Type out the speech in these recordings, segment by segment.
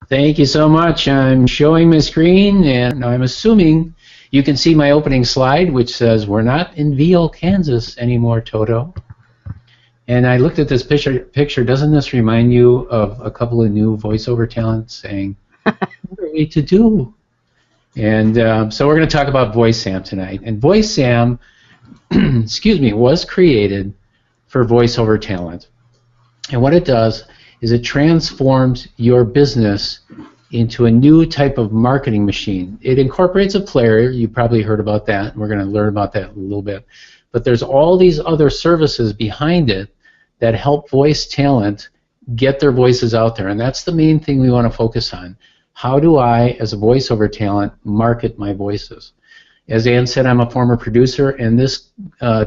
Thank you so much. I'm showing my screen, and I'm assuming you can see my opening slide, which says we're not in Veal, Kansas anymore, Toto. And I looked at this picture. Doesn't this remind you of a couple of new voiceover talents saying, what are we to do? And so we're going to talk about VoiceZam tonight. And VoiceZam, excuse me, was created for voiceover talent. And what it does is it transforms your business into a new type of marketing machine. It incorporates a player. You probably heard about that. We're going to learn about that in a little bit. But there's all these other services behind it that help voice talent get their voices out there. And that's the main thing we want to focus on. How do I, as a voiceover talent, market my voices? As Ann said, I'm a former producer, and this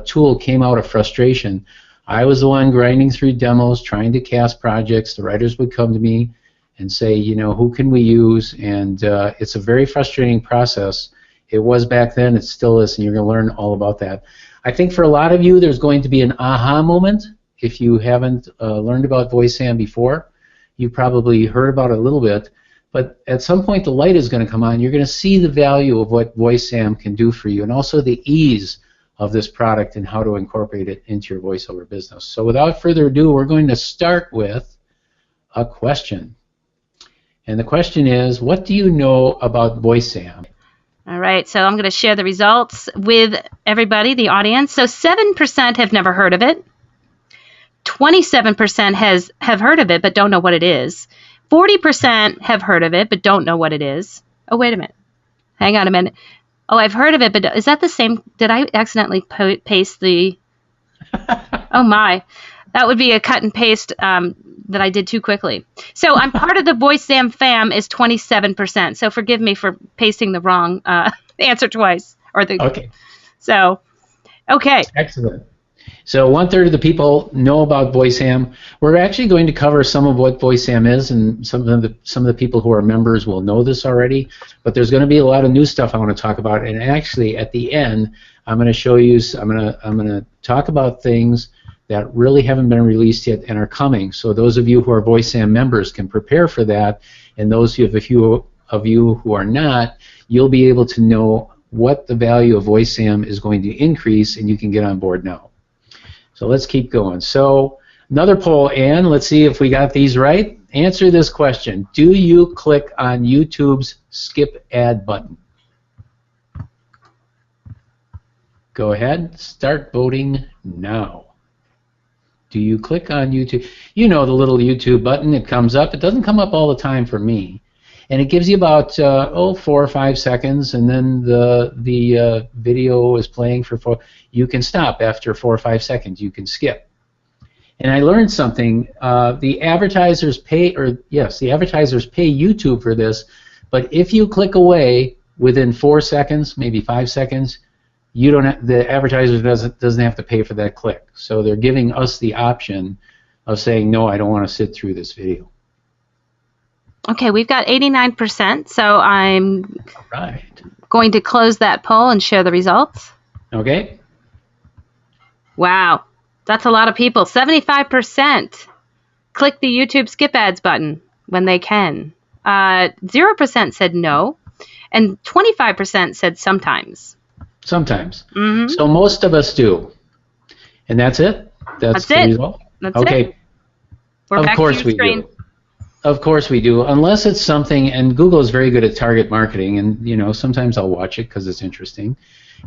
tool came out of frustration. I was the one grinding through demos, trying to cast projects. The writers would come to me and say, you know, who can we use? And it's a very frustrating process. It was back then, it still is, and you're going to learn all about that. I think for a lot of you, there's going to be an aha moment. If you haven't learned about VoiceZam before, you probably heard about it a little bit. But at some point, the light is going to come on. You're going to see the value of what VoiceZam can do for you, and also the ease of this product and how to incorporate it into your voiceover business. So without further ado, we're going to start with a question. And the question is, what do you know about VoiceZam? All right, so I'm going to share the results with everybody, the audience. So 7% have never heard of it. 27% have heard of it but don't know what it is. 40% have heard of it but don't know what it is. Oh, wait a minute. Hang on a minute. Oh, I've heard of it, but is that the same? Did I accidentally paste the... Oh, my. That would be a cut and paste that I did too quickly. So I'm part of the VoiceZam fam is 27%. So forgive me for pasting the wrong answer twice. Okay. So, okay. Excellent. So 1/3 of the people know about VoiceZam. We're actually going to cover some of what VoiceZam is, and some of the people who are members will know this already. But there's going to be a lot of new stuff I want to talk about. And actually, at the end, I'm going to show you. I'm going to talk about things that really haven't been released yet and are coming. So those of you who are VoiceZam members can prepare for that, and those of you who are not, you'll be able to know what the value of VoiceZam is going to increase, and you can get on board now. So let's keep going. So another poll, Ann. Let's see if we got these right. Answer this question. Do you click on YouTube's skip ad button? Go ahead. Start voting now. Do you click on YouTube? You know the little YouTube button. It comes up. It doesn't come up all the time for me. And it gives you about 4 or 5 seconds, and then the video is playing for 4. You can stop after 4 or 5 seconds. You can skip. And I learned something. The advertisers pay YouTube for this, but if you click away within 4 seconds, maybe 5 seconds, you don't. The advertiser doesn't have to pay for that click. So they're giving us the option of saying, no, I don't want to sit through this video. Okay, we've got 89%, so I'm going to close that poll and share the results. Okay. Wow, that's a lot of people. 75% click the YouTube skip ads button when they can. 0% said no, and 25% said sometimes. Sometimes. Mm-hmm. So most of us do. And that's it? That's the result? That's okay. It. We're back to your screen. Of course we do, unless it's something, and Google is very good at target marketing, and you know sometimes I'll watch it because it's interesting.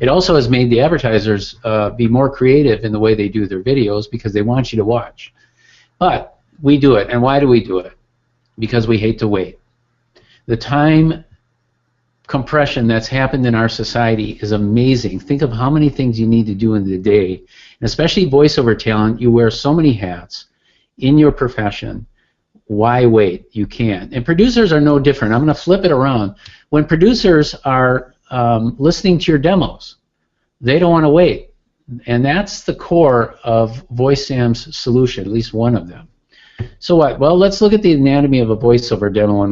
It also has made the advertisers be more creative in the way they do their videos because they want you to watch. But we do it, and why do we do it? Because we hate to wait. The time compression that's happened in our society is amazing. Think of how many things you need to do in the day, and especially voiceover talent. You wear so many hats in your profession. Why wait? You can. And producers are no different. I'm going to flip it around. When producers are listening to your demos, they don't want to wait. And that's the core of VoiceZam's solution, at least one of them. So what? Well, let's look at the anatomy of a voiceover demo and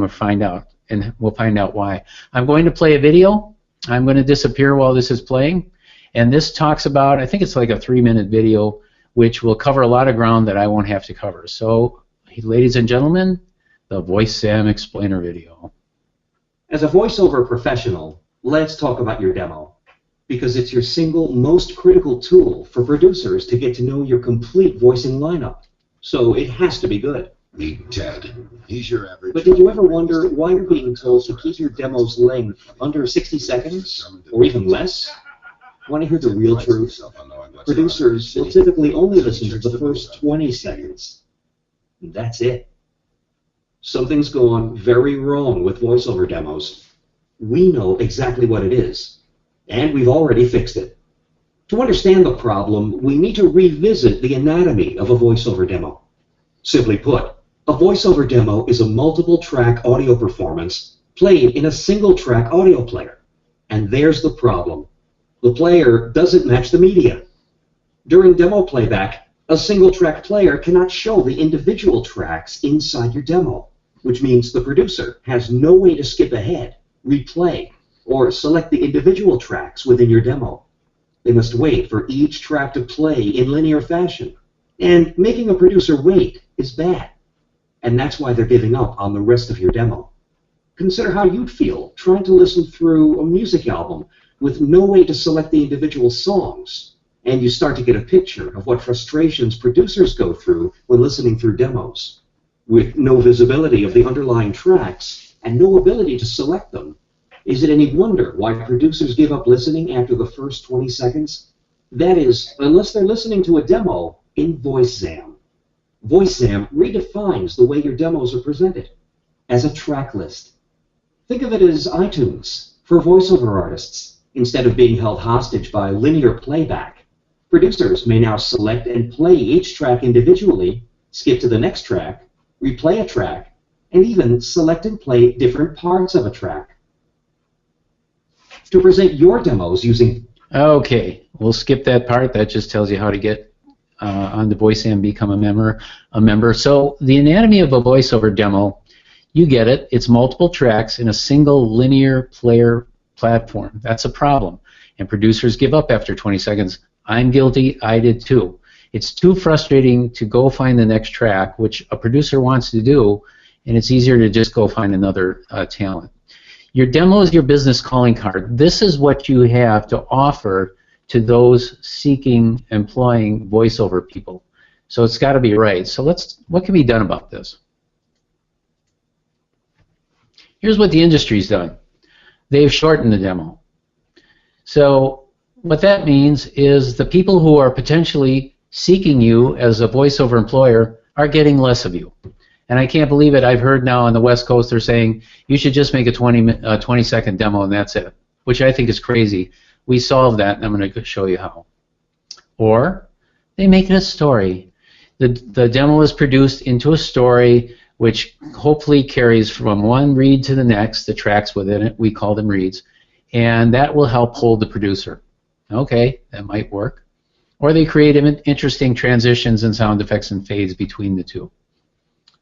we'll find out why. I'm going to play a video. I'm going to disappear while this is playing. And this talks about, I think it's like a 3-minute video, which will cover a lot of ground that I won't have to cover. So, ladies and gentlemen, the VoiceZam explainer video. As a voiceover professional, let's talk about your demo, because it's your single most critical tool for producers to get to know your complete voicing lineup. So it has to be good. Meet Ted. He's your average. But did you ever wonder why you're being told to keep your demo's length under 60 seconds, or even less? Want to hear the real truth? Producers will typically only listen to the first 20 seconds. That's it. Something's gone very wrong with voiceover demos. We know exactly what it is, and we've already fixed it. To understand the problem, we need to revisit the anatomy of a voiceover demo. Simply put, a voiceover demo is a multiple-track audio performance played in a single-track audio player. And there's the problem. The player doesn't match the media. During demo playback, a single-track player cannot show the individual tracks inside your demo, which means the producer has no way to skip ahead, replay, or select the individual tracks within your demo. They must wait for each track to play in linear fashion. And making a producer wait is bad. And that's why they're giving up on the rest of your demo. Consider how you'd feel trying to listen through a music album with no way to select the individual songs, and you start to get a picture of what frustrations producers go through when listening through demos. With no visibility of the underlying tracks and no ability to select them, is it any wonder why producers give up listening after the first 20 seconds? That is, unless they're listening to a demo in VoiceZam. VoiceZam redefines the way your demos are presented as a track list. Think of it as iTunes for voiceover artists. Instead of being held hostage by linear playback, producers may now select and play each track individually, skip to the next track, replay a track, and even select and play different parts of a track. To present your demos using... Okay, we'll skip that part. That just tells you how to get on the VoiceZam, become a member. So the anatomy of a voiceover demo, you get it. It's multiple tracks in a single linear player platform. That's a problem. And producers give up after 20 seconds. I'm guilty. I did too. It's too frustrating to go find the next track, which a producer wants to do, and it's easier to just go find another talent. Your demo is your business calling card. This is what you have to offer to those seeking, employing voiceover people. So it's got to be right. So what can be done about this? Here's what the industry's done. They've shortened the demo. So what that means is the people who are potentially seeking you as a voiceover employer are getting less of you. And I can't believe it. I've heard now on the West Coast they're saying you should just make a 20-second demo and that's it, which I think is crazy. We solved that, and I'm going to show you how. Or they make it a story. The demo is produced into a story which hopefully carries from one read to the next, the tracks within it, we call them reads, and that will help hold the producer. Okay, that might work. Or they create interesting transitions and sound effects and fades between the two.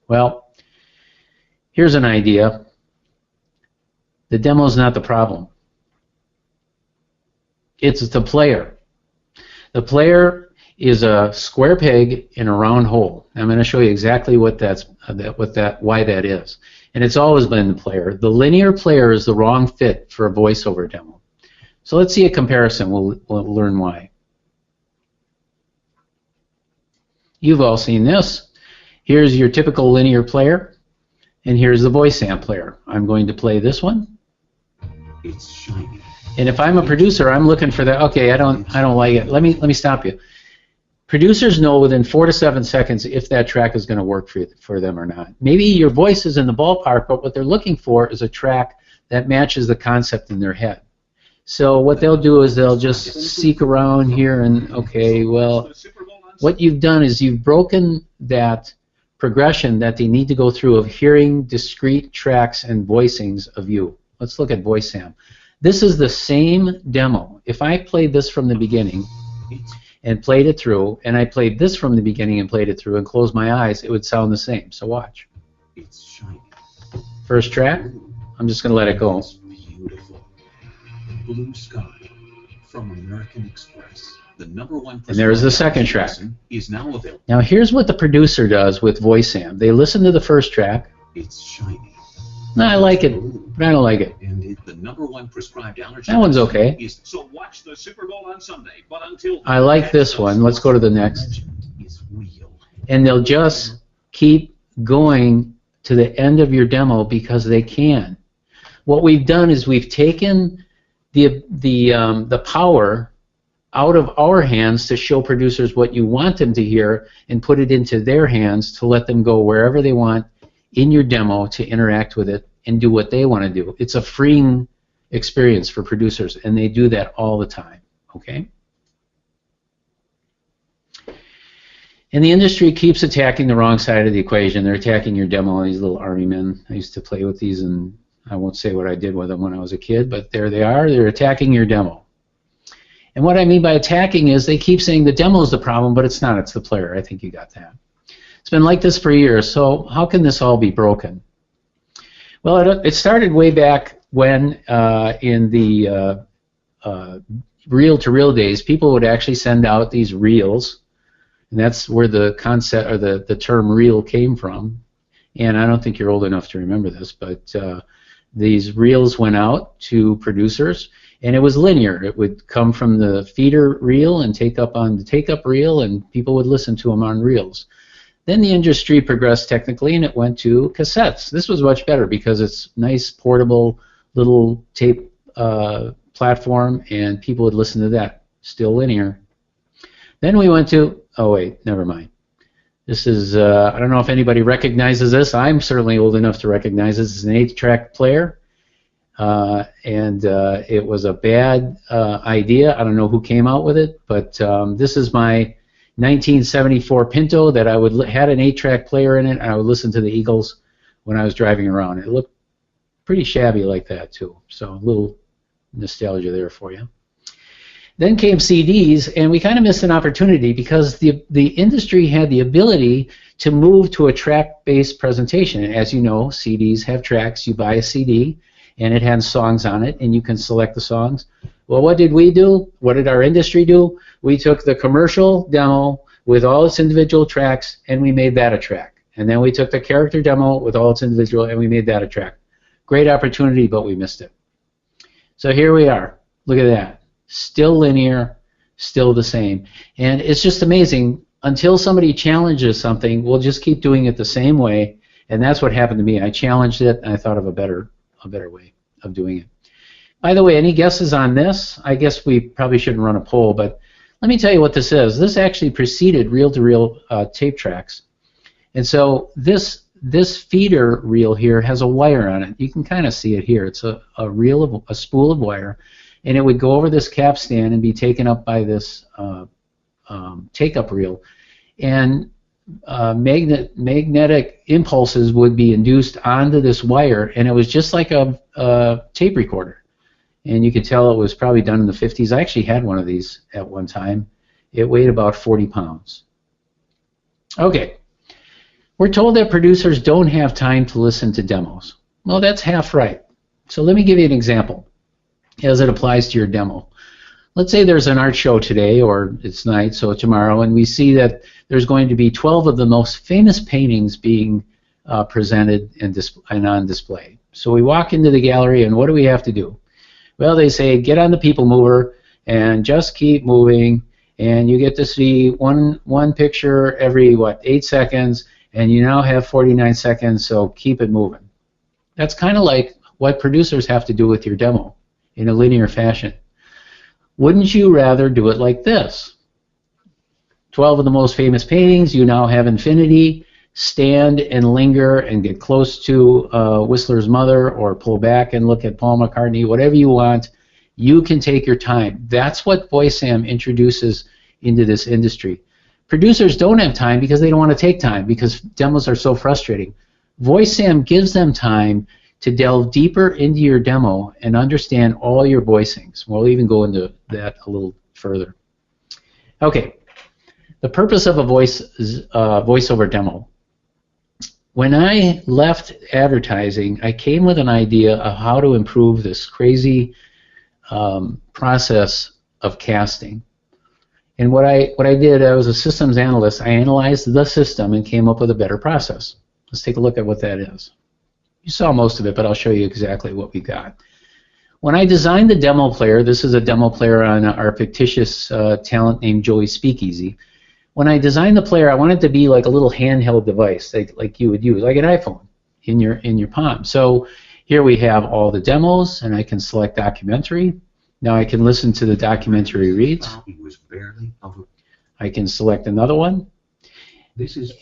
Well, here's an idea. The demo's not the problem. It's the player. The player is a square peg in a round hole. I'm going to show you exactly what why that is. And it's always been the player. The linear player is the wrong fit for a voiceover demo. So let's see a comparison. We'll learn why. You've all seen this. Here's your typical linear player, and here's the VoiceZam player. I'm going to play this one. It's shiny. And if I'm a producer, I'm looking for that. Okay, I don't like it. Let me stop you. Producers know within 4 to 7 seconds if that track is going to work for them or not. Maybe your voice is in the ballpark, but what they're looking for is a track that matches the concept in their head. So what they'll do is they'll just seek around here and, okay, well, what you've done is you've broken that progression that they need to go through of hearing discrete tracks and voicings of you. Let's look at VoiceZam. This is the same demo. If I played this from the beginning and played it through, and I played this from the beginning and played it through and closed my eyes, it would sound the same. So watch. It's shiny. First track, I'm just going to let it go. Beautiful. Blue sky from American Express. The #1. And there's the second track. Is now available. Now here's what the producer does with VoiceZam. They listen to the first track, It's shiny. No, I like it, but I don't like it. And the #1 prescribed allergy. That one's okay. So watch the Super Bowl on Sunday. But until I like this one. Let's go to the next. Is real. And they'll just keep going to the end of your demo because they can. What we've done is we've taken the power out of our hands to show producers what you want them to hear and put it into their hands to let them go wherever they want in your demo to interact with it and do what they want to do. It's a freeing experience for producers, and they do that all the time. Okay? And the industry keeps attacking the wrong side of the equation. They're attacking your demo, these little army men. I used to play with these, and I won't say what I did with them when I was a kid, but there they are. They're attacking your demo. And what I mean by attacking is they keep saying the demo is the problem, but it's not. It's the player. I think you got that. It's been like this for years, so how can this all be broken? Well, it started way back when in the reel-to-reel days, people would actually send out these reels, and that's where the concept or the term reel came from. And I don't think you're old enough to remember this, but these reels went out to producers, and it was linear. It would come from the feeder reel and take up on the take-up reel, and people would listen to them on reels. Then the industry progressed technically, and it went to cassettes. This was much better because it's nice, portable, little tape platform, and people would listen to that. Still linear. Then we went to, oh wait, never mind. This is, I don't know if anybody recognizes this. I'm certainly old enough to recognize this. It's an 8-track player, and it was a bad idea. I don't know who came out with it, but this is my 1974 Pinto that I had an 8-track player in it, and I would listen to the Eagles when I was driving around. It looked pretty shabby like that too, so a little nostalgia there for you. Then came CDs, and we kind of missed an opportunity because the industry had the ability to move to a track-based presentation. And as you know, CDs have tracks. You buy a CD, and it has songs on it, and you can select the songs. Well, what did we do? What did our industry do? We took the commercial demo with all its individual tracks, and we made that a track. And then we took the character demo with all its individual, and we made that a track. Great opportunity, but we missed it. So here we are. Look at that. Still linear, still the same. And it's just amazing. Until somebody challenges something, we'll just keep doing it the same way. And that's what happened to me. I challenged it, and I thought of a better way of doing it. By the way, any guesses on this? I guess we probably shouldn't run a poll, but let me tell you what this is. This actually preceded reel-to-reel tape tracks. And so this feeder reel here has a wire on it. You can kind of see it here. It's a spool of wire, and it would go over this capstan and be taken up by this take-up reel. And magnetic impulses would be induced onto this wire, and it was just like a tape recorder. And you could tell it was probably done in the 50s. I actually had one of these at one time. It weighed about 40 pounds. Okay. We're told that producers don't have time to listen to demos. Well, that's half right. So let me give you an example as it applies to your demo. Let's say there's an art show today, or it's night, so tomorrow, and we see that there's going to be 12 of the most famous paintings being presented and on display. So we walk into the gallery, and what do we have to do? Well, they say, get on the people mover and just keep moving, and you get to see one picture every, 8 seconds, and you now have 49 seconds, so keep it moving. That's kind of like what producers have to do with your demo in a linear fashion. Wouldn't you rather do it like this? 12 of the most famous paintings, you now have infinity. Stand and linger and get close to Whistler's mother, or pull back and look at Paul McCartney, whatever you want. You can take your time. That's what VoiceZam introduces into this industry. Producers don't have time because they don't want to take time, because demos are so frustrating. VoiceZam gives them time to delve deeper into your demo and understand all your voicings. We'll even go into that a little further. Okay, the purpose of a voiceover demo. When I left advertising, I came with an idea of how to improve this crazy process of casting. And what I did, I was a systems analyst. I analyzed the system and came up with a better process. Let's take a look at what that is. You saw most of it, but I'll show you exactly what we got. When I designed the demo player, this is a demo player on our fictitious talent named Joey Speakeasy. When I designed the player, I wanted it to be like a little handheld device, like you would use, like an iPhone in your palm. So here we have all the demos, and I can select documentary. Now I can listen to the documentary reads. I can select another one.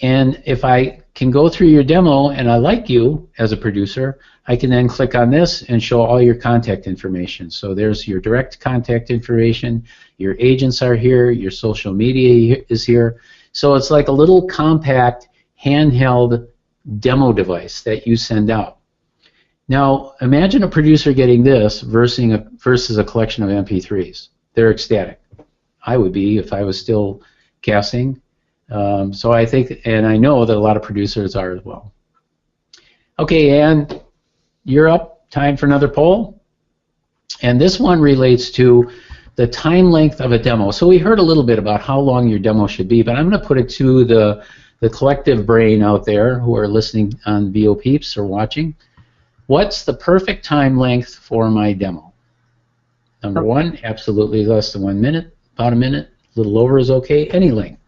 And if I can go through your demo and I like you as a producer, I can then click on this and show all your contact information. So there's your direct contact information, your agents are here, your social media is here. So it's like a little compact handheld demo device that you send out. Now imagine a producer getting this versus a collection of MP3s. They're ecstatic. I would be if I was still casting. So I think, and I know that a lot of producers are as well. Okay, and you're up. Time for another poll. And this one relates to the time length of a demo. So we heard a little bit about how long your demo should be, but I'm going to put it to the collective brain out there who are listening on VOPeeps or watching. What's the perfect time length for my demo? Number one, absolutely less than 1 minute, about a minute, a little over is okay, any length.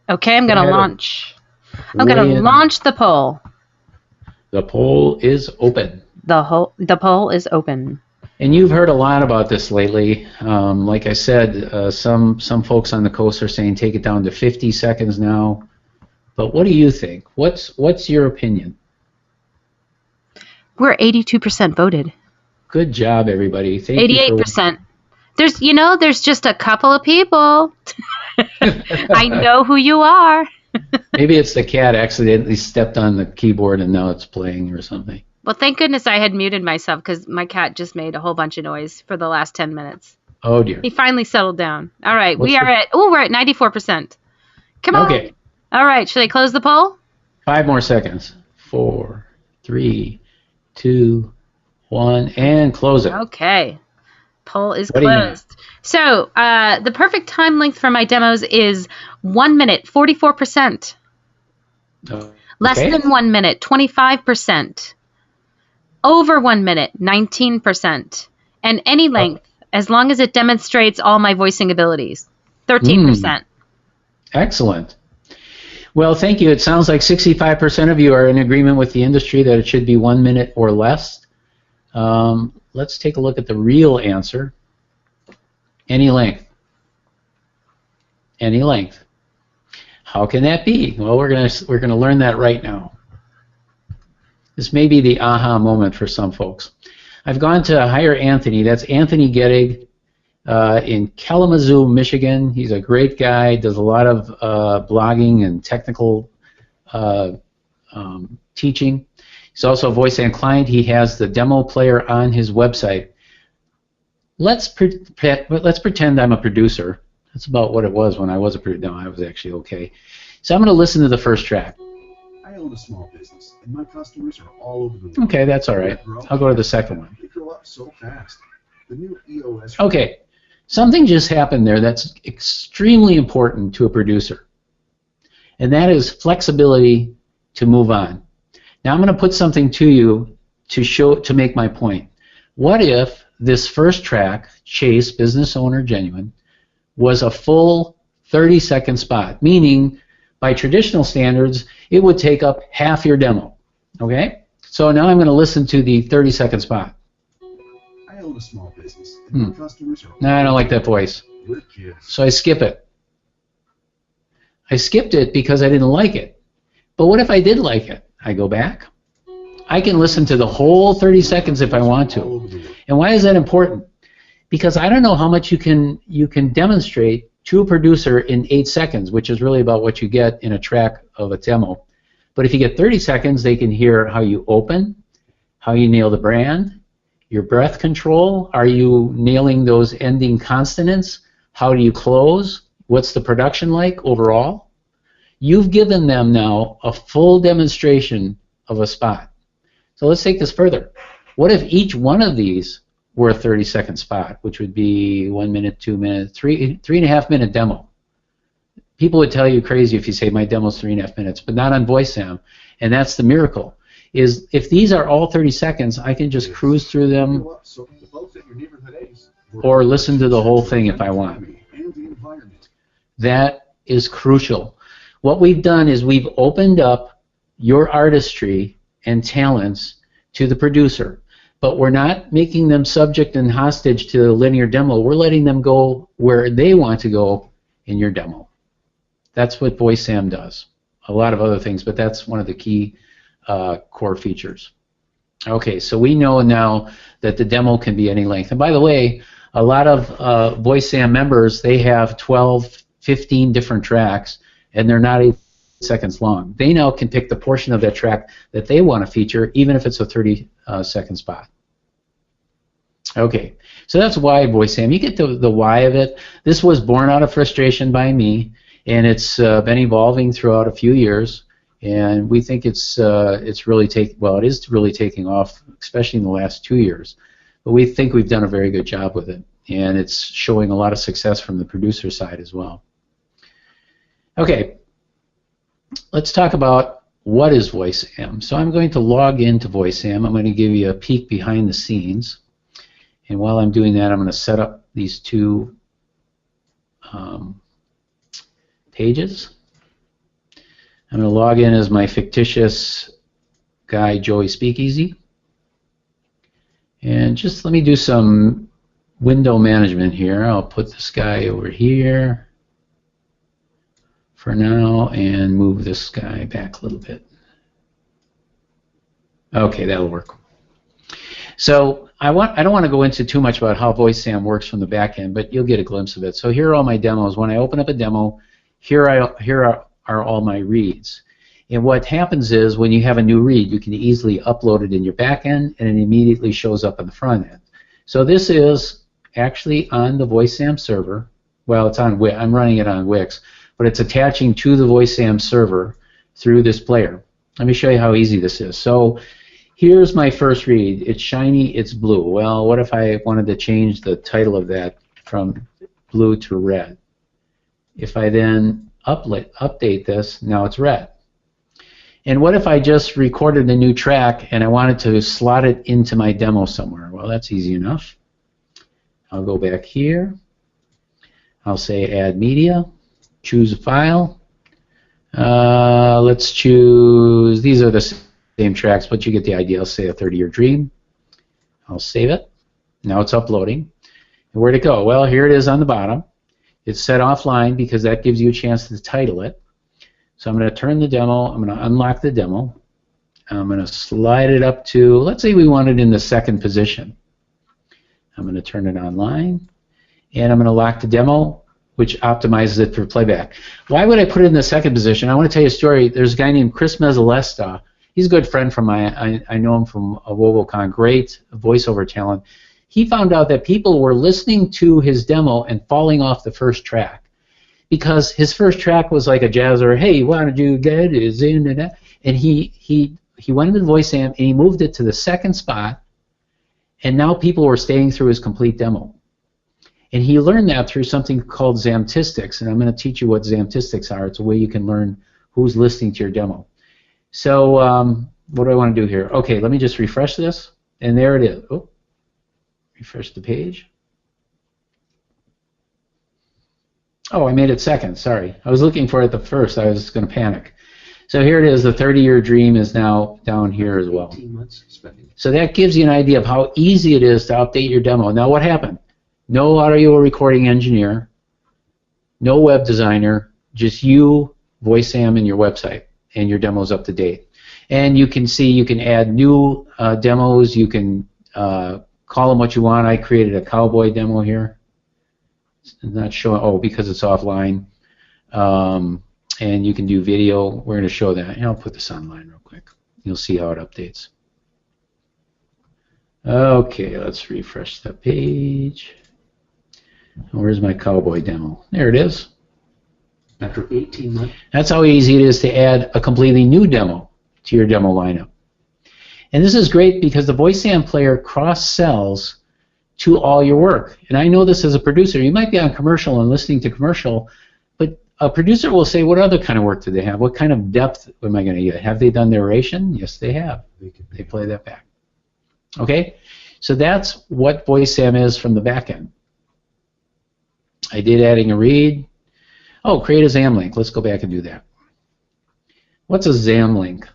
Okay, I'm going to launch. I'm going to launch the poll. The poll is open. The poll is open. And you've heard a lot about this lately. Like I said, some folks on the coast are saying take it down to 50 seconds now. But what do you think? What's your opinion? We're 82% voted. Good job, everybody. Thank 88%. There's just a couple of people. I know who you are. Maybe it's the cat accidentally stepped on the keyboard and now it's playing or something. Well, thank goodness I had muted myself because my cat just made a whole bunch of noise for the last 10 minutes. Oh, dear. He finally settled down. All right, we're at 94%. Come on. Okay. All right, should I close the poll? 5 more seconds. 4, 3, 2, 1, and close it. Okay. Poll is closed. So the perfect time length for my demos is 1 minute, 44%. Okay. Less than 1 minute, 25%. Over 1 minute, 19%. And any length, as long as it demonstrates all my voicing abilities, 13%. Excellent. Well, thank you. It sounds like 65% of you are in agreement with the industry that it should be 1 minute or less. Let's take a look at the real answer. Any length. Any length. How can that be? Well, we're gonna learn that right now. This may be the aha moment for some folks. I've gone to hire Anthony. That's Anthony Gettig in Kalamazoo, Michigan. He's a great guy. Does a lot of blogging and technical teaching. He's also a VoiceZam client. He has the demo player on his website. Let's pretend I'm a producer. That's about what it was when I was a producer. No, I was actually okay. So I'm going to listen to the first track. I own a small business, and my customers are all over the world. Okay, that's all right. I'll go to the second one. They grow up so fast. The new EOS. Okay, something just happened there that's extremely important to a producer, and that is flexibility to move on. Now I'm going to put something to you to make my point. What if this first track, Chase, Business Owner Genuine, was a full 30-second spot, meaning by traditional standards, it would take up half your demo. Okay? So now I'm going to listen to the 30-second spot. I own a small business, and my customers are. No, I don't like that voice. So I skip it. I skipped it because I didn't like it. But what if I did like it? I go back. I can listen to the whole 30 seconds if I want to. And why is that important? Because I don't know how much you can demonstrate to a producer in 8 seconds, which is really about what you get in a track of a demo. But if you get 30 seconds, they can hear how you open, how you nail the brand, your breath control, are you nailing those ending consonants, how do you close, what's the production like overall. You've given them now a full demonstration of a spot. So let's take this further. What if each one of these were a 30-second spot, which would be 1 minute, 2 minutes, 3.5 minute demo? People would tell you crazy if you say my demo's 3.5 minutes, but not on VoiceZam, and that's the miracle. is if these are all 30 seconds, I can just cruise through them So the folks at your neighborhood A's or listen to the whole thing if I want. and the environment. That is crucial. What we've done is we've opened up your artistry and talents to the producer, but we're not making them subject and hostage to the linear demo. We're letting them go where they want to go in your demo. That's what VoiceZam does. A lot of other things, but that's one of the key core features. Okay, so we know now that the demo can be any length. And by the way, a lot of VoiceZam members, they have 12, 15 different tracks, and they're not 8 seconds long. They now can pick the portion of that track that they want to feature, even if it's a 30-second spot. Okay, so that's why VoiceZam. You get the why of it. This was born out of frustration by me, and it's been evolving throughout a few years. And we think it's really it is really taking off, especially in the last 2 years. But we think we've done a very good job with it, and it's showing a lot of success from the producer side as well. Okay, let's talk about what is VoiceZam. So I'm going to log into VoiceZam. I'm going to give you a peek behind the scenes. And while I'm doing that, I'm going to set up these two pages. I'm going to log in as my fictitious guy, Joey Speakeasy. And just let me do some window management here. I'll put this guy over here for now and move this guy back a little bit. Okay, that'll work. So I don't want to go into too much about how VoiceZam works from the back end, but you'll get a glimpse of it. So here are all my demos. When I open up a demo, here are all my reads. And what happens is when you have a new read, you can easily upload it in your back end, and it immediately shows up on the front end. So this is actually on the VoiceZam server. Well, it's on I'm running it on Wix, but it's attaching to the VoiceZam server through this player. Let me show you how easy this is. So here's my first read. It's shiny, it's blue. Well, what if I wanted to change the title of that from blue to red? If I then update this, now it's red. And what if I just recorded a new track and I wanted to slot it into my demo somewhere? Well, that's easy enough. I'll go back here. I'll say add media, choose a file. Let's choose, these are the same tracks, but you get the idea. I'll say A 30-Year Dream. I'll save it. Now it's uploading. And where'd it go? Well, here it is on the bottom. It's set offline because that gives you a chance to title it. So I'm going to turn the demo. I'm going to unlock the demo. I'm going to slide it up to, let's say we want it in the second position. I'm going to turn it online, and I'm going to lock the demo, which optimizes it for playback. Why would I put it in the second position? I want to tell you a story. There's a guy named Chris Mezzalesta. He's a good friend from I know him from WovoCon, great voiceover talent. He found out that people were listening to his demo and falling off the first track because his first track was like a jazzer, hey, why don't you get it in and that? And he went into the VoiceZam and he moved it to the second spot, and now people were staying through his complete demo. And he learned that through something called Zamtistics, and I'm going to teach you what Zamtistics are. It's a way you can learn who's listening to your demo. So what do I want to do here? Okay, let me just refresh this, and there it is. Oh, refresh the page. Oh, I made it second. Sorry. I was looking for it the first. I was going to panic. So here it is. The 30-Year Dream is now down here as well. So that gives you an idea of how easy it is to update your demo. Now what happened? No audio recording engineer, no web designer, just you, VoiceZam, and your website, and your demo's up to date. And you can see you can add new demos. You can call them what you want. I created a cowboy demo here. It's not showing, oh, because it's offline. And you can do video. We're going to show that. And I'll put this online real quick. You'll see how it updates. Okay, let's refresh the page. Where's my cowboy demo? There it is. After 18 months. That's how easy it is to add a completely new demo to your demo lineup. And this is great because the VoiceZam player cross-sells to all your work. And I know this as a producer. You might be on commercial and listening to commercial, but a producer will say, what other kind of work do they have? What kind of depth am I going to get? Have they done narration? Yes, they have. They play that back. Okay? So that's what VoiceZam is from the back end. I did adding a read. Oh, create a ZAM link. Let's go back and do that. What's a ZAM link?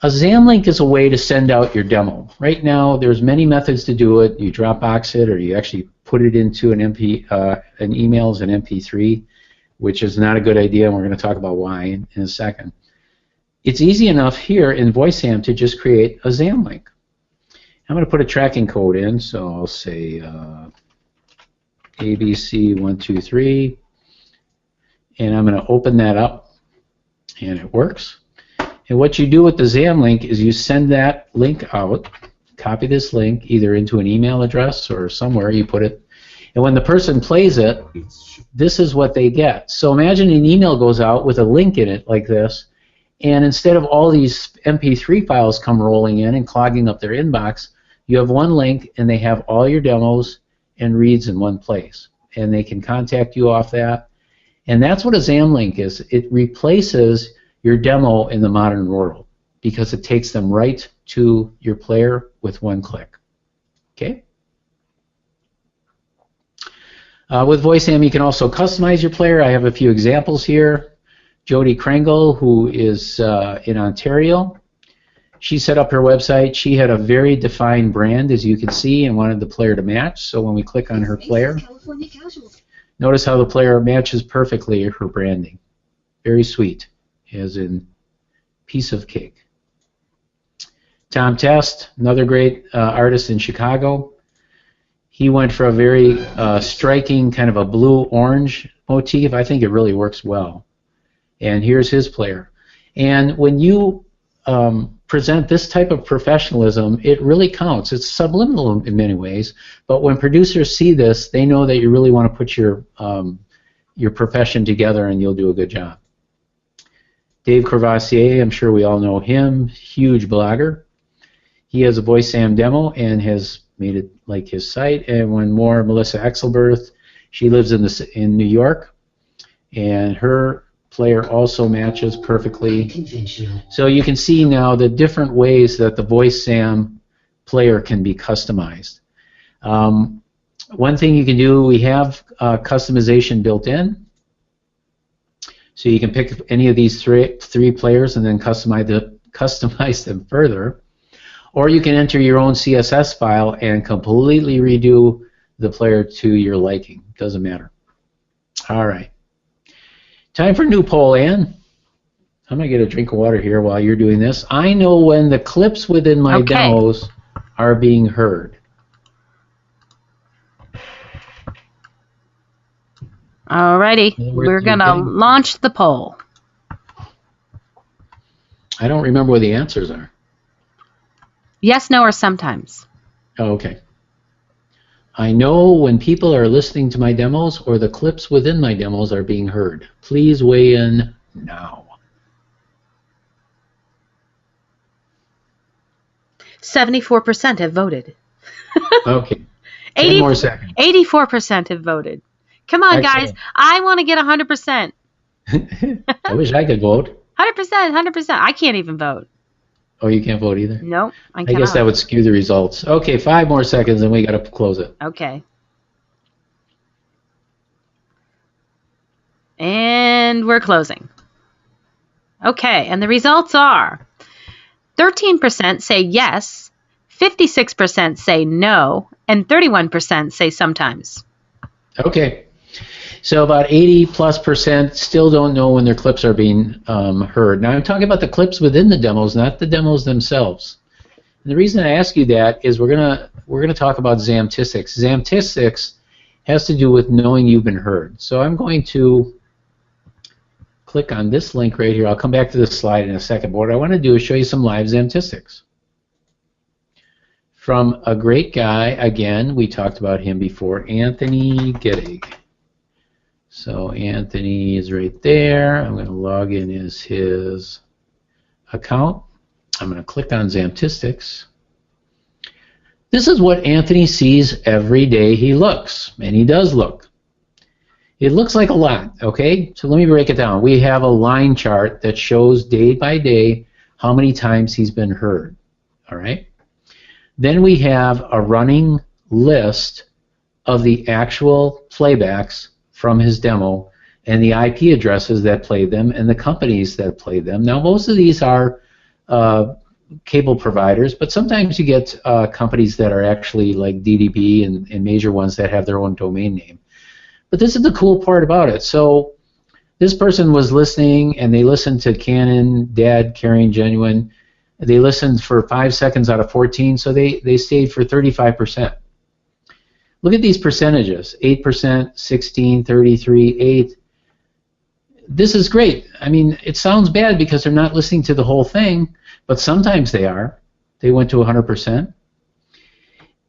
A ZAM link is a way to send out your demo. Right now, there's many methods to do it. You Dropbox it, or you actually put it into an email as an MP3, which is not a good idea, and we're going to talk about why in a second. It's easy enough here in VoiceZam to just create a ZAM link. I'm going to put a tracking code in, so I'll say ABC123, and I'm going to open that up, and it works. And what you do with the ZAM link is you send that link out, copy this link either into an email address or somewhere you put it, and when the person plays it, this is what they get. So imagine an email goes out with a link in it like this, and instead of all these MP3 files come rolling in and clogging up their inbox, you have one link and they have all your demos and reads in one place. And they can contact you off that. And that's what a ZAM link is. It replaces your demo in the modern world because it takes them right to your player with one click. Okay? With VoiceZam, you can also customize your player. I have a few examples here. Jody Krangle, who is in Ontario, she set up her website. She had a very defined brand, as you can see, and wanted the player to match. So when we click on her player, notice how the player matches perfectly her branding. Very sweet, as in piece of cake. Tom Test, another great artist in Chicago. He went for a very striking kind of a blue-orange motif. I think it really works well. And here's his player. And when you present this type of professionalism, it really counts. It's subliminal in many ways, but when producers see this, they know that you really want to put your profession together and you'll do a good job. Dave Courvoisier, I'm sure we all know him, huge blogger. He has a VoiceZam demo and has made it like his site. And one more, Melissa Exelberth, she lives in New York, and her player also matches perfectly. So you can see now the different ways that the VoiceZam player can be customized. One thing you can do, we have customization built in. So you can pick any of these three players and then customize them further. Or you can enter your own CSS file and completely redo the player to your liking. Doesn't matter. All right. Time for a new poll, Ann. I'm going to get a drink of water here while you're doing this. I know when the clips within my demos are being heard. Alrighty, we're going to launch the poll. I don't remember what the answers are. Yes, no, or sometimes. Oh, okay. I know when people are listening to my demos or the clips within my demos are being heard. Please weigh in now. 74% have voted. Okay. 10 more seconds. 84% have voted. Come on, guys. I want to get 100%. I wish I could vote. 100%, 100%. I can't even vote. Oh, you can't vote either? No, I guess that would skew the results. Okay, 5 more seconds and we got to close it. Okay. And we're closing. Okay, and the results are 13% say yes, 56% say no, and 31% say sometimes. Okay. So about 80+% still don't know when their clips are being heard. Now I'm talking about the clips within the demos, not the demos themselves. And the reason I ask you that is we're gonna talk about Zamtistics. Zamtistics has to do with knowing you've been heard. So I'm going to click on this link right here. I'll come back to this slide in a second. But what I want to do is show you some live Zamtistics from a great guy. Again, we talked about him before, Anthony Gittig. So Anthony is right there. I'm going to log in as his account. I'm going to click on Zamtistics. This is what Anthony sees every day he looks, and he does look. It looks like a lot, okay? So let me break it down. We have a line chart that shows day by day how many times he's been heard, all right? Then we have a running list of the actual playbacks from his demo and the IP addresses that played them and the companies that played them. Now, most of these are cable providers, but sometimes you get companies that are actually like DDB and major ones that have their own domain name. But this is the cool part about it. So this person was listening, and they listened to Canon, Dad, Carrying Genuine. They listened for 5 seconds out of 14, so they stayed for 35%. Look at these percentages, 8%, 16, 33, 8. This is great. I mean, it sounds bad because they're not listening to the whole thing, but sometimes they are. They went to 100%.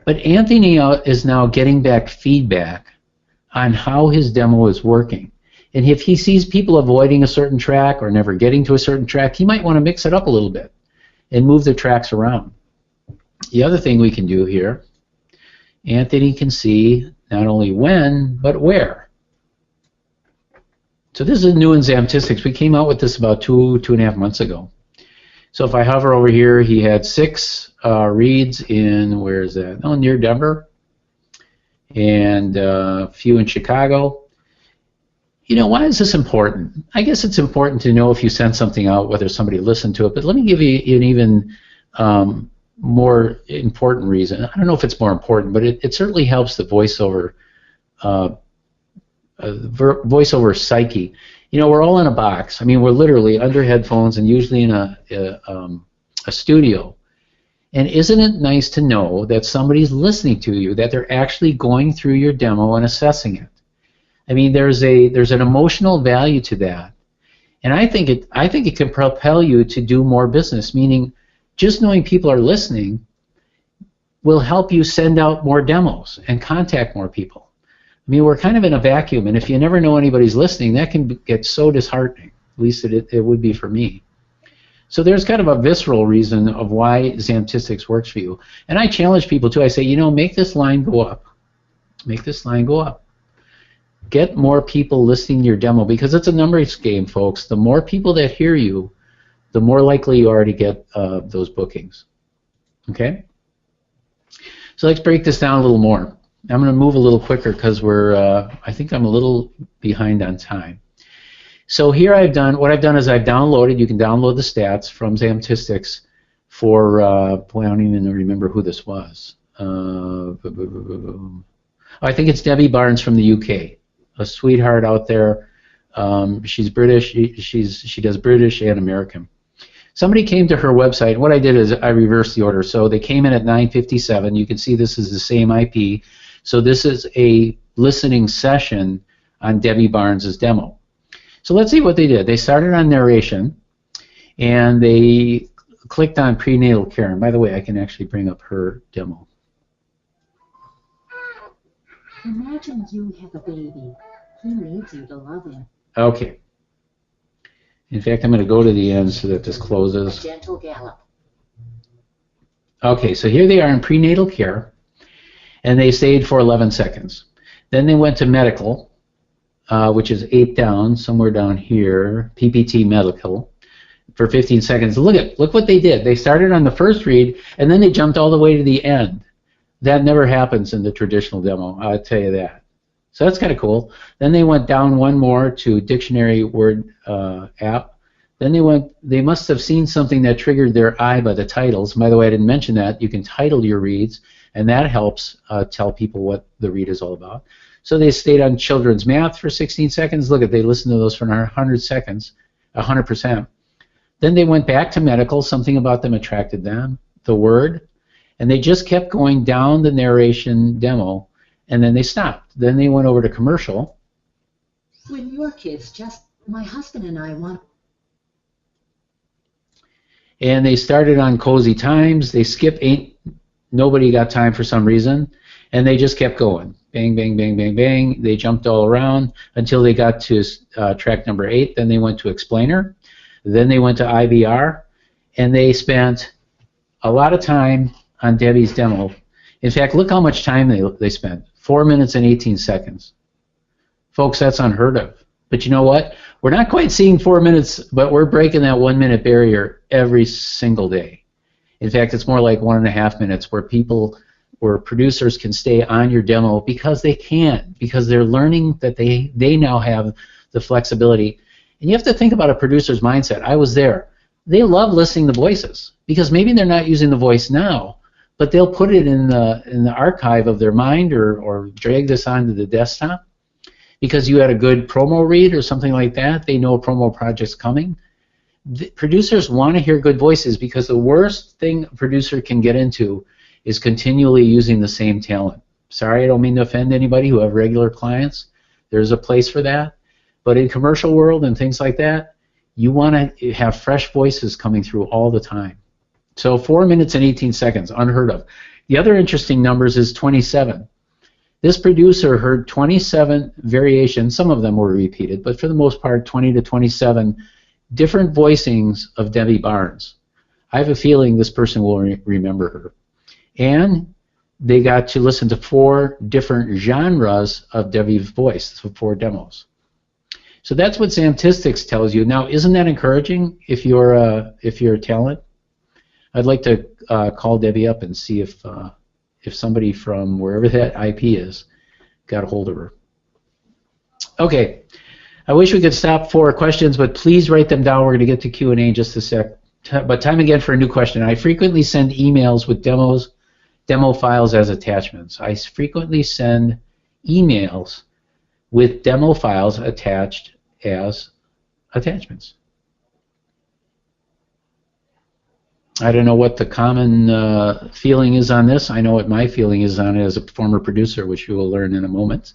But Anthony is now getting back feedback on how his demo is working. And if he sees people avoiding a certain track or never getting to a certain track, he might want to mix it up a little bit and move the tracks around. The other thing we can do here, Anthony can see not only when, but where. So this is new in Zamtistics. We came out with this about two and a half months ago. So if I hover over here, he had 6 reads in, where is that? Oh, near Denver. And a few in Chicago. You know, why is this important? I guess it's important to know if you send something out, whether somebody listened to it, but let me give you an even more important reason. I don't know if it's more important, but it certainly helps the voiceover psyche. You know, we're all in a box. I mean, we're literally under headphones and usually in a studio. And isn't it nice to know that somebody's listening to you, that they're actually going through your demo and assessing it? I mean, there's an emotional value to that, and I think it can propel you to do more business. Meaning, just knowing people are listening will help you send out more demos and contact more people. I mean, we're kind of in a vacuum, and if you never know anybody's listening, that can get so disheartening. At least it would be for me. So there's kind of a visceral reason of why Zamtistics works for you. And I challenge people too. I say, you know, make this line go up. Make this line go up. Get more people listening to your demo, because it's a numbers game, folks. The more people that hear you, the more likely you are to get those bookings. Okay? So let's break this down a little more. I'm going to move a little quicker because I think I'm a little behind on time. So here what I've done is I've downloaded, you can download the stats from Zamtistics for, boy, I don't even remember who this was. I think it's Debbie Barnes from the UK, a sweetheart out there. She's British, she does British and American. Somebody came to her website, and what I did is I reversed the order. So they came in at 9:57. You can see this is the same IP. So this is a listening session on Debbie Barnes' demo. So let's see what they did. They started on narration, and they clicked on prenatal care. And by the way, I can actually bring up her demo. Imagine you have a baby. He needs you to love him. Okay. In fact, I'm going to go to the end so that this closes. A gentle gallop. Okay, so here they are in prenatal care, and they stayed for 11 seconds. Then they went to medical, which is 8 down, somewhere down here, PPT medical, for 15 seconds. Look what they did. They started on the first read, and then they jumped all the way to the end. That never happens in the traditional demo, I'll tell you that. So that's kind of cool. Then they went down one more to dictionary word app. Then they must have seen something that triggered their eye by the titles. By the way, I didn't mention that. You can title your reads, and that helps tell people what the read is all about. So they stayed on children's math for 16 seconds. Look, they listened to those for 100 seconds, 100%. Then they went back to medical. Something about them attracted them, the word, and they just kept going down the narration demo, and then they stopped. Then they went over to commercial. When your kids my husband and I want. And they started on cozy times. They skipped 8. Nobody got time for some reason, and they just kept going. Bang, bang, bang, bang, bang. They jumped all around until they got to track number 8. Then they went to explainer. Then they went to IVR, and they spent a lot of time on Debbie's demo. In fact, look how much time they spent. 4 minutes and 18 seconds. Folks, that's unheard of. But you know what? We're not quite seeing 4 minutes, but we're breaking that 1 minute barrier every single day. In fact, it's more like 1.5 minutes where producers can stay on your demo because they can, because they're learning that they now have the flexibility. And you have to think about a producer's mindset. I was there. They love listening to voices because maybe they're not using the voice now, but they'll put it in the archive of their mind or drag this onto the desktop because you had a good promo read or something like that. They know a promo project's coming. The producers want to hear good voices because the worst thing a producer can get into is continually using the same talent. Sorry, I don't mean to offend anybody who have regular clients. There's a place for that. But in commercial world and things like that, you want to have fresh voices coming through all the time. So 4 minutes and 18 seconds, unheard of. The other interesting numbers is 27. This producer heard 27 variations. Some of them were repeated, but for the most part, 20 to 27 different voicings of Debbie Barnes. I have a feeling this person will remember her. And they got to listen to 4 different genres of Debbie's voice, so 4 demos. So that's what Zamtistics tells you. Now, isn't that encouraging if you're a talent? I'd like to call Debbie up and see if somebody from wherever that IP is got a hold of her. Okay, I wish we could stop for questions, but please write them down. We're going to get to Q&A in just a sec. But time again for a new question. I frequently send emails with demo files as attachments. I frequently send emails with demo files attached as attachments. I don't know what the common feeling is on this. I know what my feeling is on it as a former producer, which you will learn in a moment.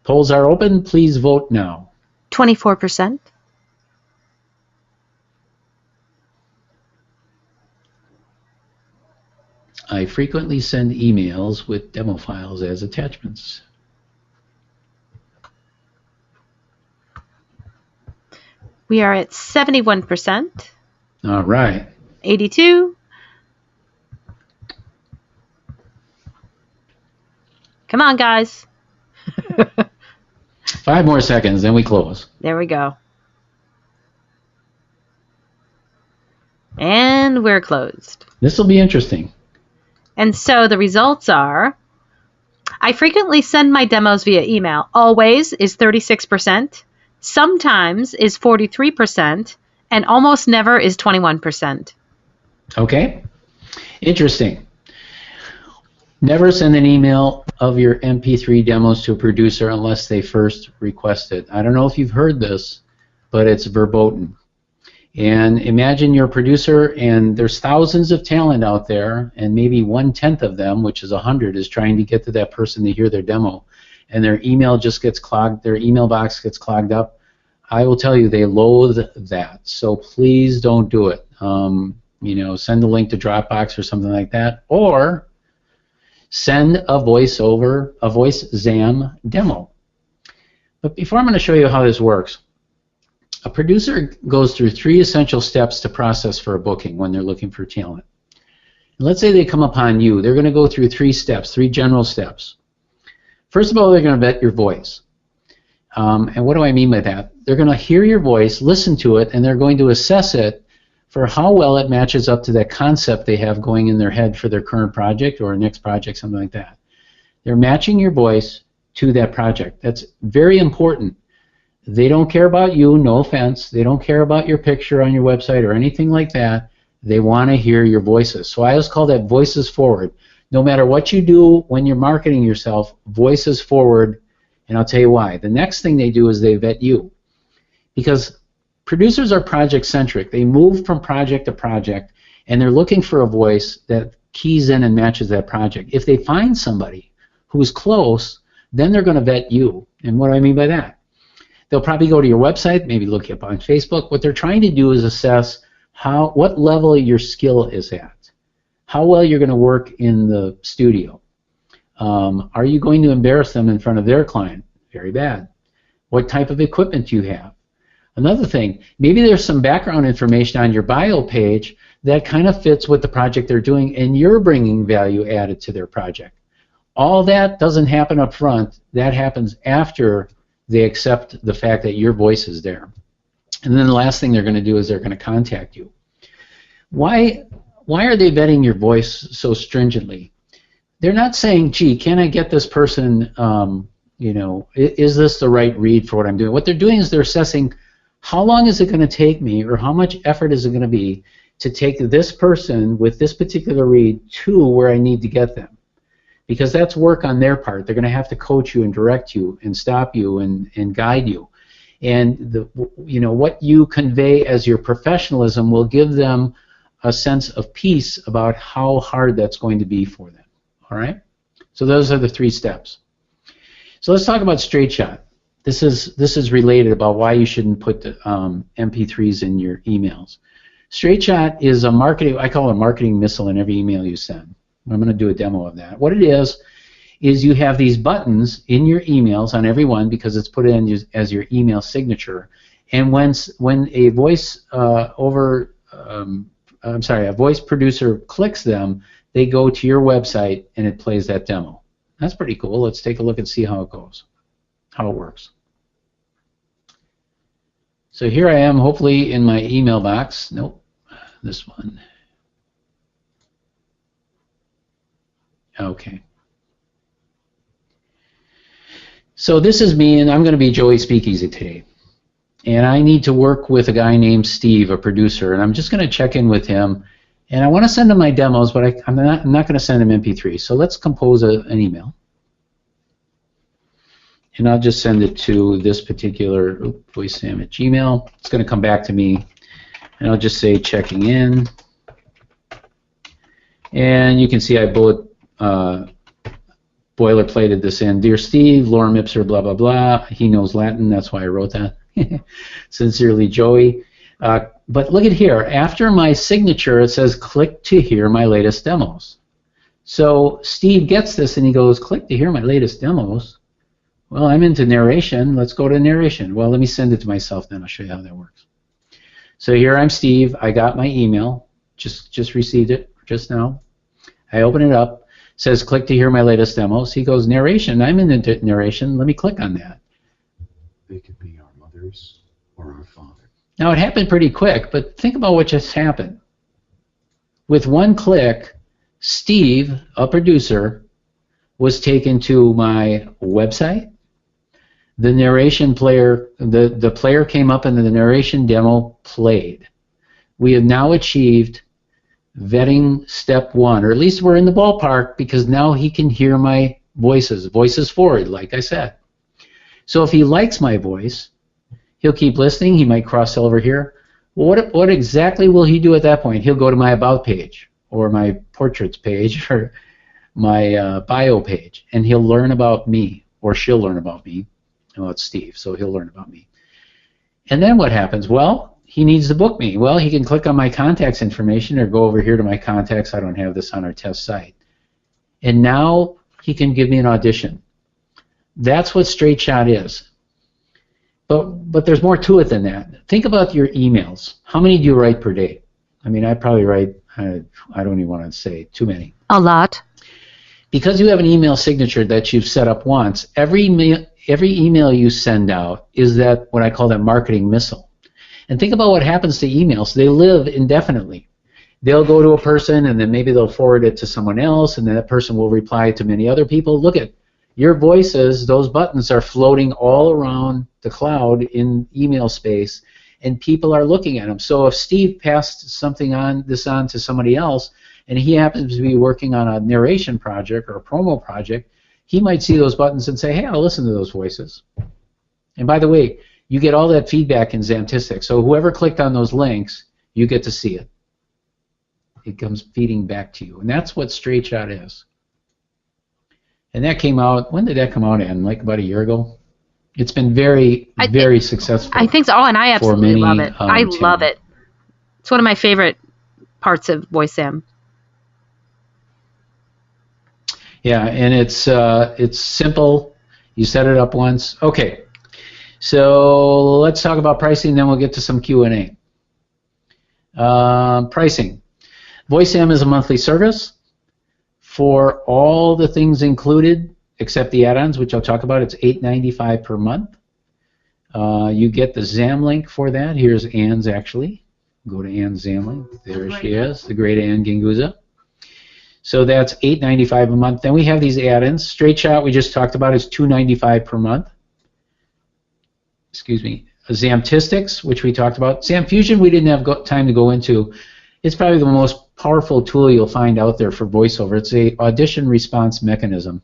Polls are open. Please vote now. 24%. I frequently send emails with demo files as attachments. We are at 71%. All right. 82. Come on, guys. 5 more seconds, then we close. There we go. And we're closed. This will be interesting. And so the results are, I frequently send my demos via email. Always is 36%. Sometimes is 43%. And almost never is 21%. Okay. Interesting. Never send an email of your MP3 demos to a producer unless they first request it. I don't know if you've heard this, but it's verboten. And imagine you're a producer and there's thousands of talent out there and maybe 1/10 of them, which is 100, is trying to get to that person to hear their demo. And their email just gets clogged, their email box gets clogged up. I will tell you, they loathe that. So please don't do it. You know, send a link to Dropbox or something like that, or send a VoiceZam demo. But before I'm going to show you how this works, a producer goes through 3 essential steps to process for a booking when they're looking for talent. And let's say they come upon you. They're going to go through 3 steps, 3 general steps. First of all, they're going to vet your voice. And what do I mean by that? They're going to hear your voice, listen to it, and they're going to assess it for how well it matches up to that concept they have going in their head for their current project or next project, something like that. They're matching your voice to that project. That's very important. They don't care about you, no offense. They don't care about your picture on your website or anything like that. They want to hear your voices. So I always call that voices forward. No matter what you do when you're marketing yourself, voices forward. And I'll tell you why. The next thing they do is they vet you. Because producers are project-centric. They move from project to project, and they're looking for a voice that keys in and matches that project. If they find somebody who's close, then they're going to vet you. And what do I mean by that? They'll probably go to your website, maybe look you up on Facebook. What they're trying to do is assess what level your skill is at, how well you're going to work in the studio. Are you going to embarrass them in front of their client? Very bad. What type of equipment do you have? Another thing, maybe there's some background information on your bio page that kind of fits with the project they're doing and you're bringing value added to their project. All that doesn't happen up front. That happens after they accept the fact that your voice is there. And then the last thing they're going to do is they're going to contact you. Why are they vetting your voice so stringently? They're not saying, gee, can I get this person, you know, is this the right read for what I'm doing? What they're doing is they're assessing how long is it going to take me, or how much effort is it going to be to take this person with this particular read to where I need to get them. Because that's work on their part. They're going to have to coach you and direct you and stop you and guide you. And you know, what you convey as your professionalism will give them a sense of peace about how hard that's going to be for them. All right? So those are the 3 steps. So let's talk about straight shot. This is related about why you shouldn't put the, MP3s in your emails. Straight shot is a marketing, I call it a marketing missile in every email you send. I'm going to do a demo of that. What it is you have these buttons in your emails on every one because it's put in as your email signature. And when a voice a voice producer clicks them, they go to your website and it plays that demo. That's pretty cool. Let's take a look and see how it goes, how it works. So here I am, hopefully in my email box. Nope, this one. Okay. So this is me, and I'm going to be Joey Speakeasy today. And I need to work with a guy named Steve, a producer, and I'm just going to check in with him. And I want to send him my demos, but I'm not going to send him MP3. So let's compose an email. And I'll just send it to this particular VoiceZam at Gmail. It's going to come back to me, and I'll just say checking in. And you can see I boilerplated this in. Dear Steve, lorem ipsum, blah, blah, blah. He knows Latin, that's why I wrote that. Sincerely, Joey. But look at here. After my signature, it says click to hear my latest demos. So Steve gets this and he goes, click to hear my latest demos. Well, I'm into narration. Let's go to narration. Well, let me send it to myself then. I'll show you how that works. So here I'm Steve. I got my email. Just received it just now. I open it up. It says click to hear my latest demos. He goes, narration. I'm into narration. Let me click on that. They could be our mothers or our father. Now, it happened pretty quick, but think about what just happened. With one click, Steve, a producer, was taken to my website. The narration player, the player came up and the narration demo played. We have now achieved vetting step 1, or at least we're in the ballpark because now he can hear my voices forward, like I said. So if he likes my voice, he'll keep listening. He might cross over here. Well, what exactly will he do at that point? He'll go to my About page or my Portraits page or my Bio page, and he'll learn about me, or she'll learn about me. Well, it's Steve, so he'll learn about me. And then what happens? Well, he needs to book me. Well, he can click on my contacts information or go over here to my contacts. I don't have this on our test site. And now he can give me an audition. That's what straight shot is. But there's more to it than that. Think about your emails. How many do you write per day? I mean, I probably write, I don't even want to say too many. A lot. Because you have an email signature that you've set up once, every email you send out is that what I call that marketing missile. And think about what happens to emails. They live indefinitely. They'll go to a person, and then maybe they'll forward it to someone else, and then that person will reply to many other people. Look at your voices, those buttons are floating all around the cloud in email space, and people are looking at them. So if Steve passed something on to somebody else, and he happens to be working on a narration project or a promo project, he might see those buttons and say, hey, I'll listen to those voices. And by the way, you get all that feedback in Zamtistic. So whoever clicked on those links, you get to see it. It comes feeding back to you. And that's what straight shot is. And that came out, when did that come out in? Like about a year ago? It's been very successful. I think so. Oh, and I absolutely love it. I love it. It's one of my favorite parts of VoiceZam. Yeah, and it's simple. You set it up once. Okay, so let's talk about pricing, then we'll get to some Q&A. Pricing. VoiceZam is a monthly service. For all the things included, except the add-ons, which I'll talk about, it's $8.95 per month. You get the ZAM link for that. Here's Ann's actually. Go to Ann's ZAM link. There she is, the great Ann Ganguzza. So that's $8.95 a month. Then we have these add-ins. Straight Shot we just talked about is $2.95 per month. Excuse me. Zamtistics, which we talked about. Zam Fusion we didn't have time to go into. It's probably the most powerful tool you'll find out there for voiceover. It's a audition response mechanism.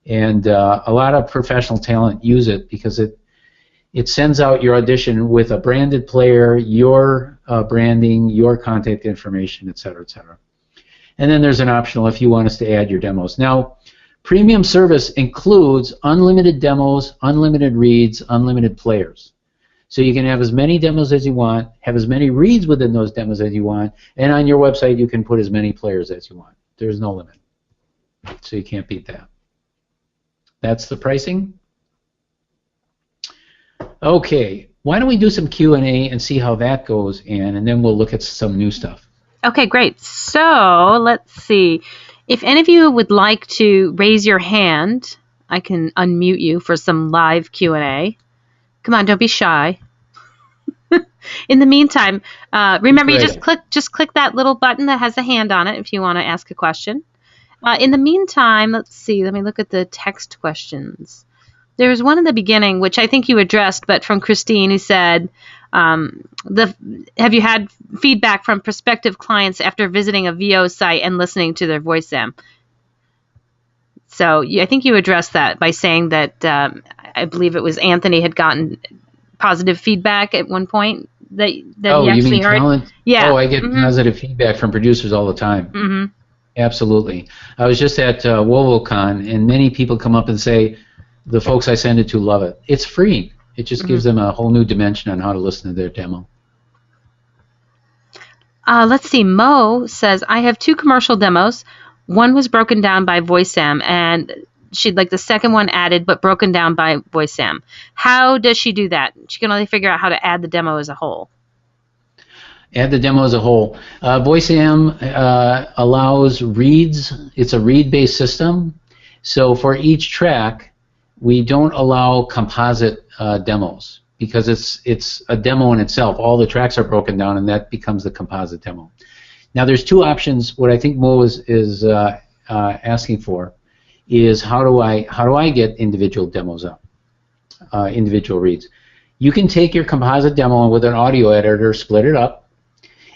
And a lot of professional talent use it because it sends out your audition with a branded player, your branding, your contact information, et cetera, et cetera. And then there's an optional if you want us to add your demos. Now, premium service includes unlimited demos, unlimited reads, unlimited players. So you can have as many demos as you want, have as many reads within those demos as you want, and on your website you can put as many players as you want. There's no limit. So you can't beat that. That's the pricing. Okay, why don't we do some Q&A and see how that goes, Ann, and then we'll look at some new stuff. Okay, great. So let's see. If any of you would like to raise your hand, I can unmute you for some live Q&A. Come on, don't be shy. In the meantime, remember you just click that little button that has a hand on it if you want to ask a question. In the meantime, let's see. Let me look at the text questions. There was one in the beginning, which I think you addressed, but from Christine, who said, have you had feedback from prospective clients after visiting a VO site and listening to their VoiceZam? So I think you addressed that by saying that I believe it was Anthony had gotten positive feedback at one point that he actually heard. Talent? Yeah. Oh, I get positive feedback from producers all the time. Mm-hmm. Absolutely. I was just at WovoCon, and many people come up and say, the folks I send it to love it. It's free. It just gives them a whole new dimension on how to listen to their demo. Let's see. Mo says, I have 2 commercial demos. One was broken down by VoiceZam, and she'd like the second one added, but broken down by VoiceZam. How does she do that? She can only figure out how to add the demo as a whole. Add the demo as a whole. VoiceZam allows reads. It's a read-based system. So for each track, we don't allow composite demos because it's a demo in itself. All the tracks are broken down, and that becomes the composite demo. Now, there's 2 options. What I think Mo is asking for is how do I get individual demos up, individual reads. You can take your composite demo and with an audio editor, split it up,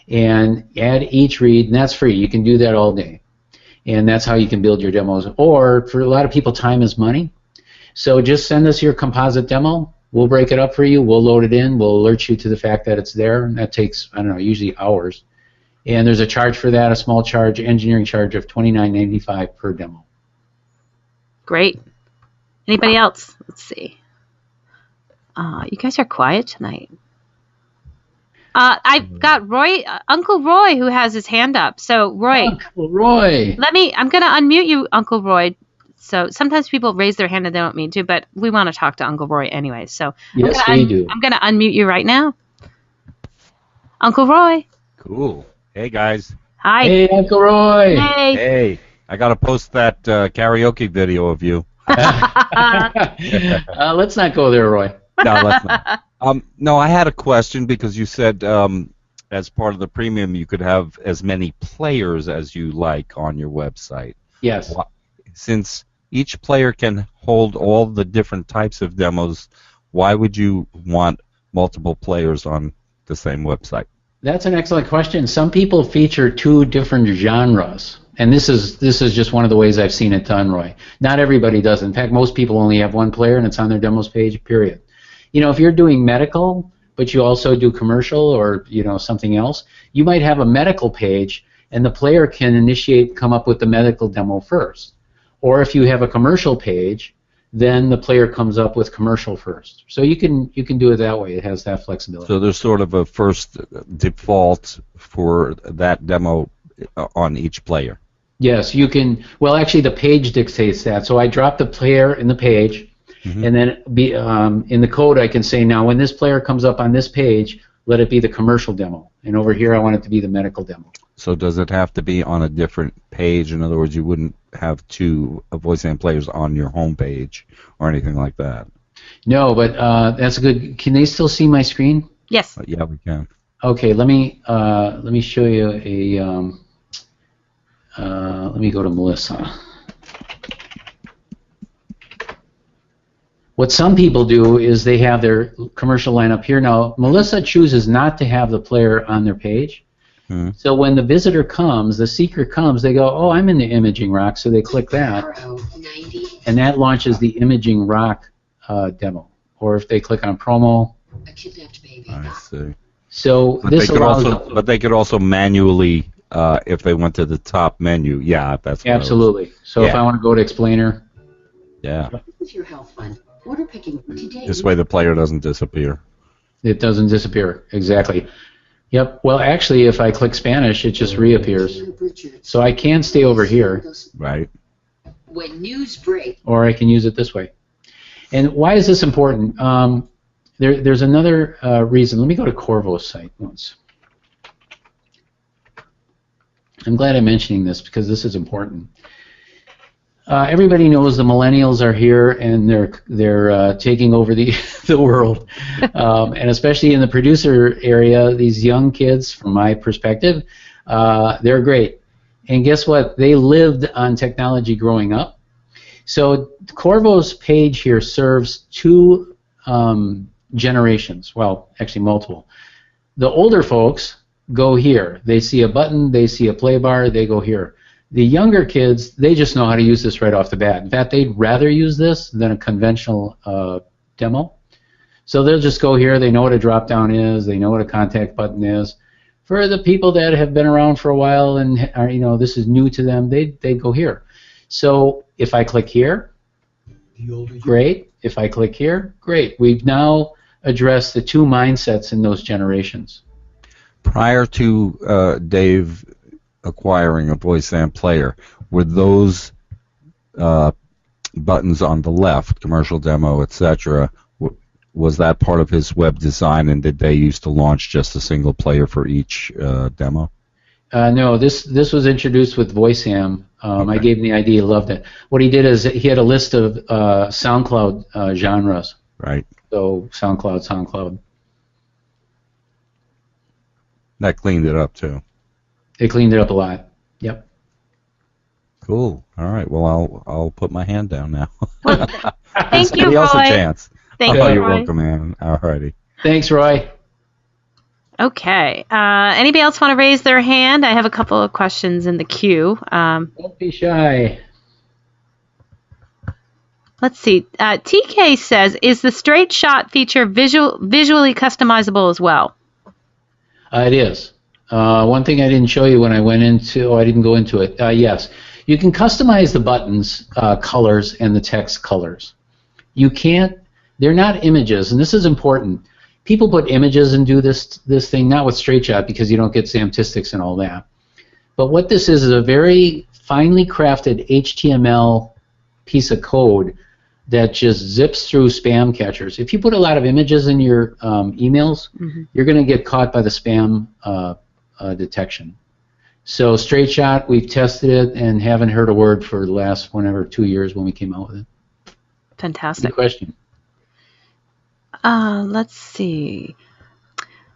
and add each read, and that's free. You can do that all day, and that's how you can build your demos. Or for a lot of people, time is money. So just send us your composite demo. We'll break it up for you. We'll load it in. We'll alert you to the fact that it's there. And that takes, I don't know, usually hours. And there's a charge for that, a small charge, engineering charge of $29.95 per demo. Great. Anybody else? Let's see. You guys are quiet tonight. I've got Roy, Uncle Roy, who has his hand up. So Roy, Uncle Roy, I'm going to unmute you, Uncle Roy. So sometimes people raise their hand and they don't mean to, but we want to talk to Uncle Roy anyway. So yes, we do. I'm going to unmute you right now. Uncle Roy. Cool. Hey, guys. Hi. Hey, Uncle Roy. Hey. Hey. I got to post that karaoke video of you. Let's not go there, Roy. No, let's not. No, I had a question because you said as part of the premium you could have as many players as you like on your website. Yes. Since each player can hold all the different types of demos, why would you want multiple players on the same website? That's an excellent question. Some people feature 2 different genres, and this is just one of the ways I've seen it done, Roy. Not everybody does. In fact, most people only have 1 player, and it's on their demos page, period. You know, if you're doing medical, but you also do commercial or, you know, something else, you might have a medical page, and the player can come up with the medical demo first. Or if you have a commercial page, then the player comes up with commercial first. So you can do it that way. It has that flexibility. So there's sort of a first default for that demo on each player. Yes, you can. Well, actually, the page dictates that. So I drop the player in the page, and then in the code I can say, now when this player comes up on this page, let it be the commercial demo. And over here I want it to be the medical demo. So does it have to be on a different page? In other words, you wouldn't have two VoiceZam players on your home page or anything like that. No, but that's good. Can they still see my screen? Yes. Yeah, we can. Okay, let me show you a. Let me go to Melissa. What some people do is they have their commercial line up here. Now, Melissa chooses not to have the player on their page. So when the visitor comes, the seeker comes, they go, oh, I'm in the Imaging Rock, so they click that, and that launches the Imaging Rock demo. Or if they click on promo. A kidnapped baby. I see. So But this they could allows also, but they could also manually, if they went to the top menu. Yeah, that's what absolutely. So if I want to go to Explainer. Yeah. With your health fund, order picking today. This way the player doesn't disappear. It doesn't disappear. Exactly. Yep. Well, actually, if I click Spanish, it just reappears. So I can stay over here. Right. When news break. Or I can use it this way. And why is this important? There's another reason. Let me go to Corvo's site once. I'm glad I'm mentioning this because this is important. Everybody knows the millennials are here and they're taking over the world, and especially in the producer area, these young kids, from my perspective, they're great. And guess what? They lived on technology growing up. So Corvo's page here serves two generations. Well, actually multiple. The older folks go here. They see a button, they see a play bar, they go here. The younger kids, they just know how to use this right off the bat. In fact, they'd rather use this than a conventional demo. So they'll just go here. They know what a drop-down is. They know what a contact button is. For the people that have been around for a while and are, this is new to them, they go here. So if I click here, great. If I click here, great. We've now addressed the two mindsets in those generations. Prior to Dave acquiring a VoiceZam player, were those buttons on the left, commercial demo, etc., was that part of his web design, and did they used to launch just a single player for each demo? No, this was introduced with VoiceZam. I gave him the idea, he loved it. What he did is he had a list of SoundCloud genres. Right. So SoundCloud. That cleaned it up too. They cleaned it up a lot. Yep. Cool. All right. Well, I'll put my hand down now. Thank you, Roy. else a chance. Thank you, Roy. You're welcome, man. All righty. Thanks, Roy. Okay. Anybody else want to raise their hand? I have a couple of questions in the queue. Don't be shy. Let's see. TK says, is the straight shot feature visually customizable as well? It is. One thing I didn't show you when I went into, I didn't go into it. Yes, you can customize the buttons colors and the text colors. You can't. They're not images, and this is important. People put images and do this thing, not with straight shot because you don't get Samtistics and all that. But what this is a very finely crafted HTML piece of code that just zips through spam catchers. If you put a lot of images in your emails, you're going to get caught by the spam detection. So straight shot, we've tested it and haven't heard a word for the last 2 years when we came out with it. Fantastic. Good question. Let's see.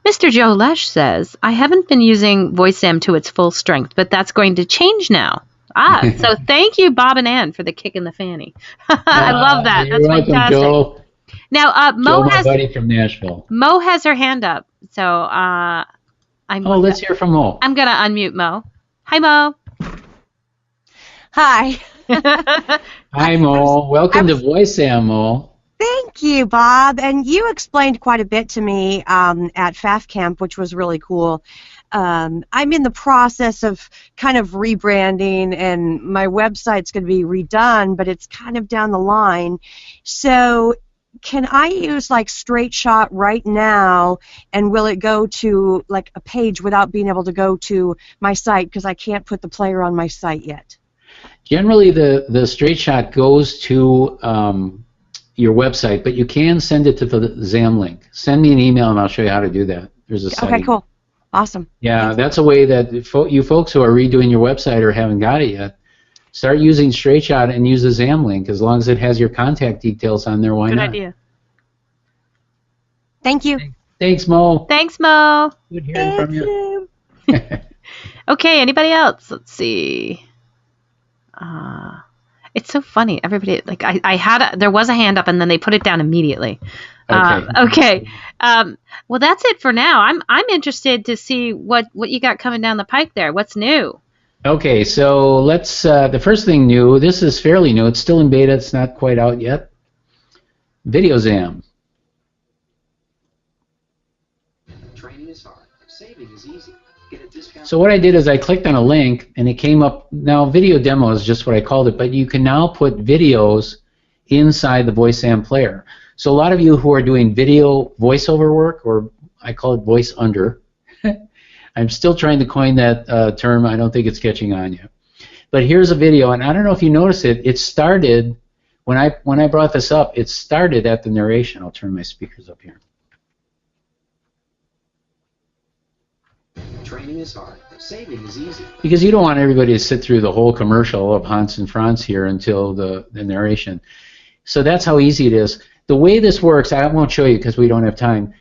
Mr. Joe Lesh says, I haven't been using VoiceZam to its full strength, but that's going to change now. So thank you, Bob and Ann, for the kick in the fanny. I love that. You're That's welcome, fantastic. Joe. Now, Mo Joe, my has buddy from Nashville. Mo has her hand up, so let's hear from Mo. I'm gonna unmute Mo. Hi, Mo. Hi. Hi, Mo. Welcome to VoiceZam, Mo. Thank you, Bob. And you explained quite a bit to me at FAF Camp, which was really cool. I'm in the process of kind of rebranding, and my website's going to be redone, but it's kind of down the line. So can I use like straight shot right now, and will it go to like a page without being able to go to my site because I can't put the player on my site yet? Generally, the straight shot goes to your website, but you can send it to the ZAM link. Send me an email, and I'll show you how to do that. There's a setting. Okay, cool. Awesome. Yeah, that's a way that you folks who are redoing your website or haven't got it yet, start using StraightShot and use the ZAM link. As long as it has your contact details on there, why Good not? idea. Thank you. Thanks, Mo. Thanks, Mo. Good hearing from you. Okay, anybody else? Let's see. It's so funny. Everybody, like, there was a hand up and then they put it down immediately. Okay. Well, that's it for now. I'm interested to see what you got coming down the pike there. What's new? Okay, so let's, the first thing new, this is fairly new. It's still in beta. It's not quite out yet. VoiceZam. Training is hard. Saving is easy. Get a discount. So what I did is I clicked on a link, and it came up. Now, video demo is just what I called it, but you can now put videos inside the VoiceZam player. So a lot of you who are doing video voiceover work, or I call it voice under, I'm still trying to coin that term. I don't think it's catching on yet. But here's a video, and I don't know if you noticed it. It started when I brought this up. It started at the narration. I'll turn my speakers up here. Training is hard. Saving is easy. Because you don't want everybody to sit through the whole commercial of Hans and Franz here until the narration. So that's how easy it is. The way this works, I won't show you because we don't have time.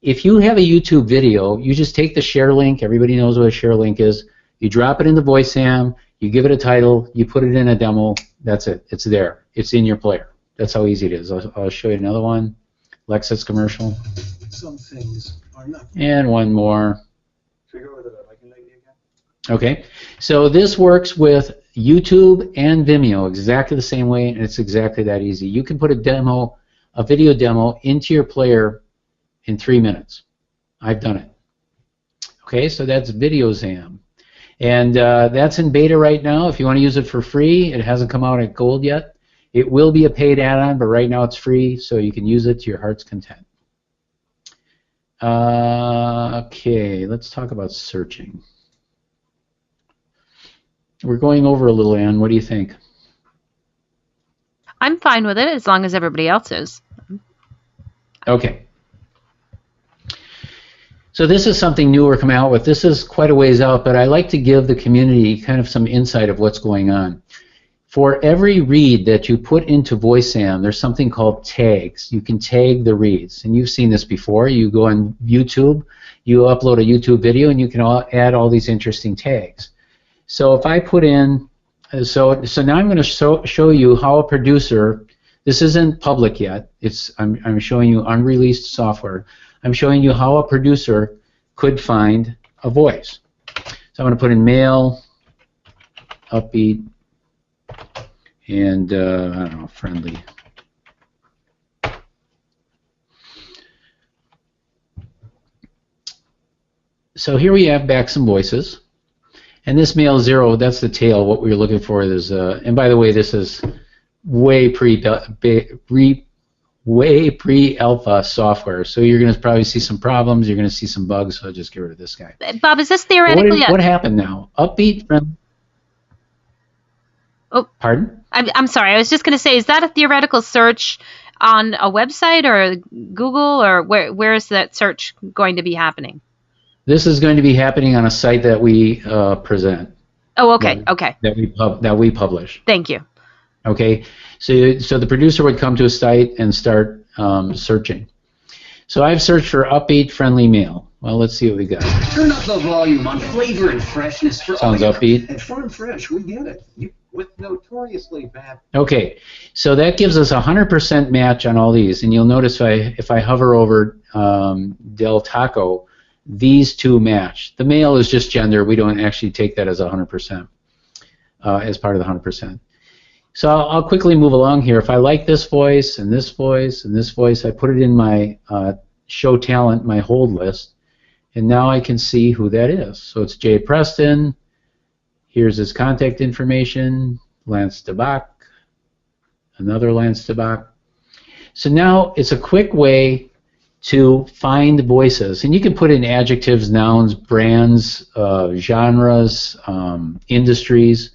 If you have a YouTube video, you just take the share link. Everybody knows what a share link is. You drop it into VoiceZam. You give it a title. You put it in a demo. That's it. It's there. It's in your player. That's how easy it is. I'll show you another one. Lexus commercial. Some things are not. And one more. Figure out whether I can lady again. Okay, so this works with YouTube and Vimeo exactly the same way, and it's exactly that easy. You can put a video demo into your player in 3 minutes. I've done it. Okay, so that's VoiceZam. And that's in beta right now. If you want to use it for free, it hasn't come out at gold yet. It will be a paid add-on, but right now it's free, so you can use it to your heart's content. Okay, let's talk about searching. We're going over a little, Ann. What do you think? I'm fine with it as long as everybody else is. Okay. So this is something new we're coming out with. This is quite a ways out, but I like to give the community kind of some insight of what's going on. For every read that you put into VoiceZam, there's something called tags. You can tag the reads, and you've seen this before. You go on YouTube, you upload a YouTube video, and you can add all these interesting tags. So if I put in, so now I'm going to show you how a producer, this isn't public yet, I'm showing you unreleased software. I'm showing you how a producer could find a voice. So I'm going to put in male, upbeat, and I don't know, friendly. So here we have back some voices, and this male 0, that's the tail. What we were looking for is, and by the way, this is way pre-alpha software, so you're going to probably see some problems. You're going to see some bugs. So I'll just get rid of this guy. Bob, is this theoretically? What happened now? Upbeat from. Oh, pardon? I'm sorry. I was just going to say, is that a theoretical search on a website or Google, or where is that search going to be happening? This is going to be happening on a site that we present. Oh, okay, okay. That we publish. Thank you. Okay, so the producer would come to a site and start searching. So I've searched for upbeat, friendly male. Well, let's see what we got. Turn up the volume on flavor and freshness for Sounds upbeat. And farm fresh, we get it. With notoriously bad. Okay, so that gives us a 100% match on all these, and you'll notice if I hover over Del Taco, these two match. The male is just gender. We don't actually take that as 100% as part of the 100%. So I'll quickly move along here. If I like this voice and this voice and this voice, I put it in my show talent, my hold list, and now I can see who that is. So it's Jay Preston. Here's his contact information, Lance DeBach, another Lance DeBach. So now it's a quick way to find voices, and you can put in adjectives, nouns, brands, genres, industries.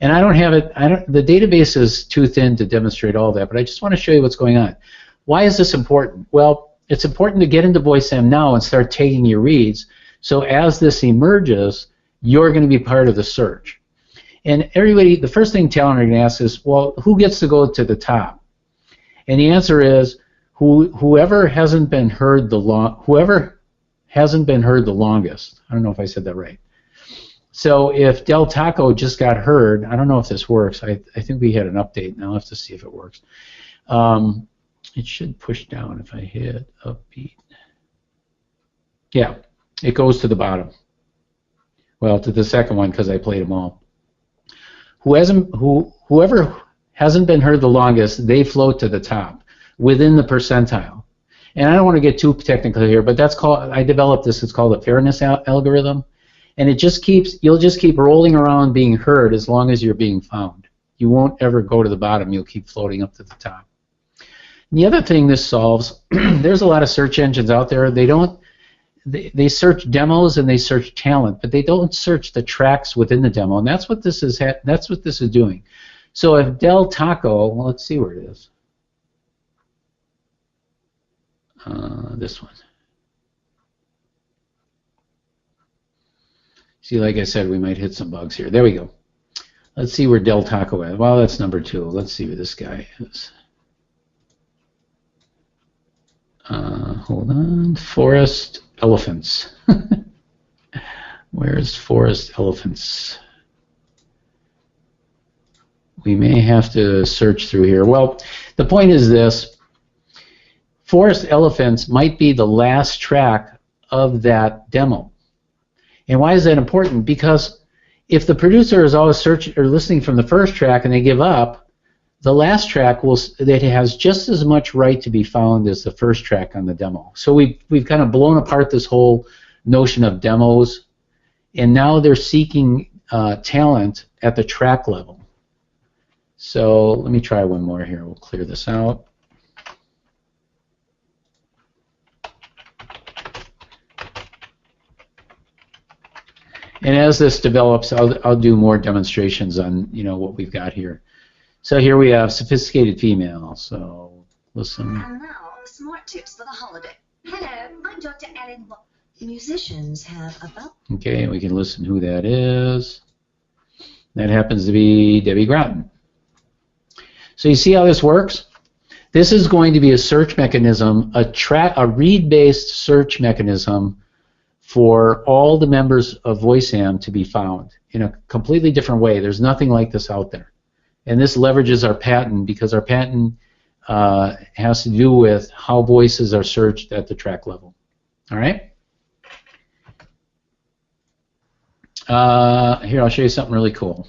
And I don't have it. The database is too thin to demonstrate all that, but I just want to show you what's going on. Why is this important? Well, it's important to get into VoiceZam now and start taking your reads, So as this emerges, you're going to be part of the search. And everybody, the first thing talent are going to ask is, well, who gets to go to the top? And the answer is whoever hasn't been heard the longest. I don't know if I said that right. So if Del Taco just got heard, I don't know if this works. I think we had an update, and I'll have to see if it works. It should push down if I hit upbeat. Yeah, it goes to the bottom. Well, to the second one because I played them all. Whoever hasn't been heard the longest, they float to the top within the percentile. And I don't want to get too technical here, but that's called. I developed this. It's called a fairness algorithm, and it just keeps. You'll just keep rolling around being heard as long as you're being found. You won't ever go to the bottom. You'll keep floating up to the top. And the other thing this solves, there's a lot of search engines out there. They search demos and they search talent, but they don't search the tracks within the demo, and that's what this is. That's what this is doing. So if Del Taco, well, let's see where it is. This one. See, like I said, we might hit some bugs here. There we go. Let's see where Del Taco is. Well, that's number 2. Let's see where this guy is. Hold on. Forest elephants. Where's forest elephants? We may have to search through here. Well, the point is this. Forest elephants might be the last track of that demo. And why is that important? Because if the producer is always searching or listening from the first track and they give up, the last track that has just as much right to be found as the first track on the demo. So we've kind of blown apart this whole notion of demos, and now they're seeking talent at the track level. So let me try one more here. We'll clear this out. And as this develops, I'll do more demonstrations on what we've got here. So here we have sophisticated female. So listen. And now, smart tips for the holiday. Hello, I'm Dr. Ellen. Musicians have about. Okay, we can listen who that is. That happens to be Debbie Groton. So you see how this works? This is going to be a search mechanism, a read-based search mechanism for all the members of VoiceZam to be found in a completely different way. There's nothing like this out there. And this leverages our patent because our patent has to do with how voices are searched at the track level. All right? Here, I'll show you something really cool.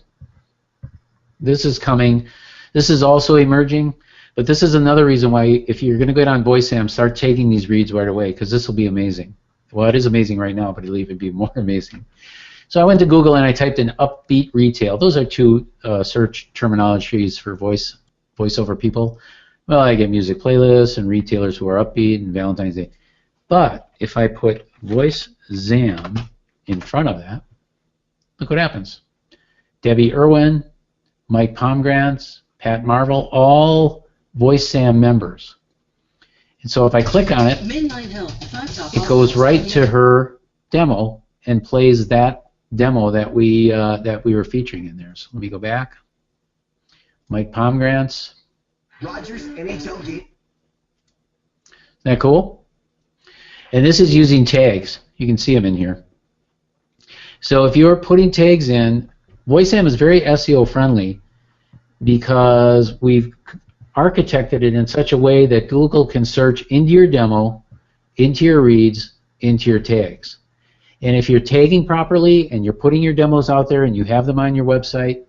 This is coming. This is also emerging, but this is another reason why if you're going to go on VoiceZam, start taking these reads right away because this will be amazing. Well, it is amazing right now, but it'll even be more amazing. So I went to Google and I typed in upbeat retail. Those are two search terminologies for voiceover people. Well, I get music playlists and retailers who are upbeat and Valentine's Day. But if I put VoiceZam in front of that, look what happens. Debbie Irwin, Mike Pomgrantz, Pat Marvel, all VoiceZam members. And so if I click on it, it goes right to her demo and plays that demo that we were featuring in there. So let me go back. Mike Pomgrantz. Rogers, NHL. Isn't that cool? And this is using tags. You can see them in here. So if you're putting tags in, VoiceZam is very SEO friendly because we've architected it in such a way that Google can search into your demo, into your reads, into your tags. And if you're tagging properly and you're putting your demos out there and you have them on your website,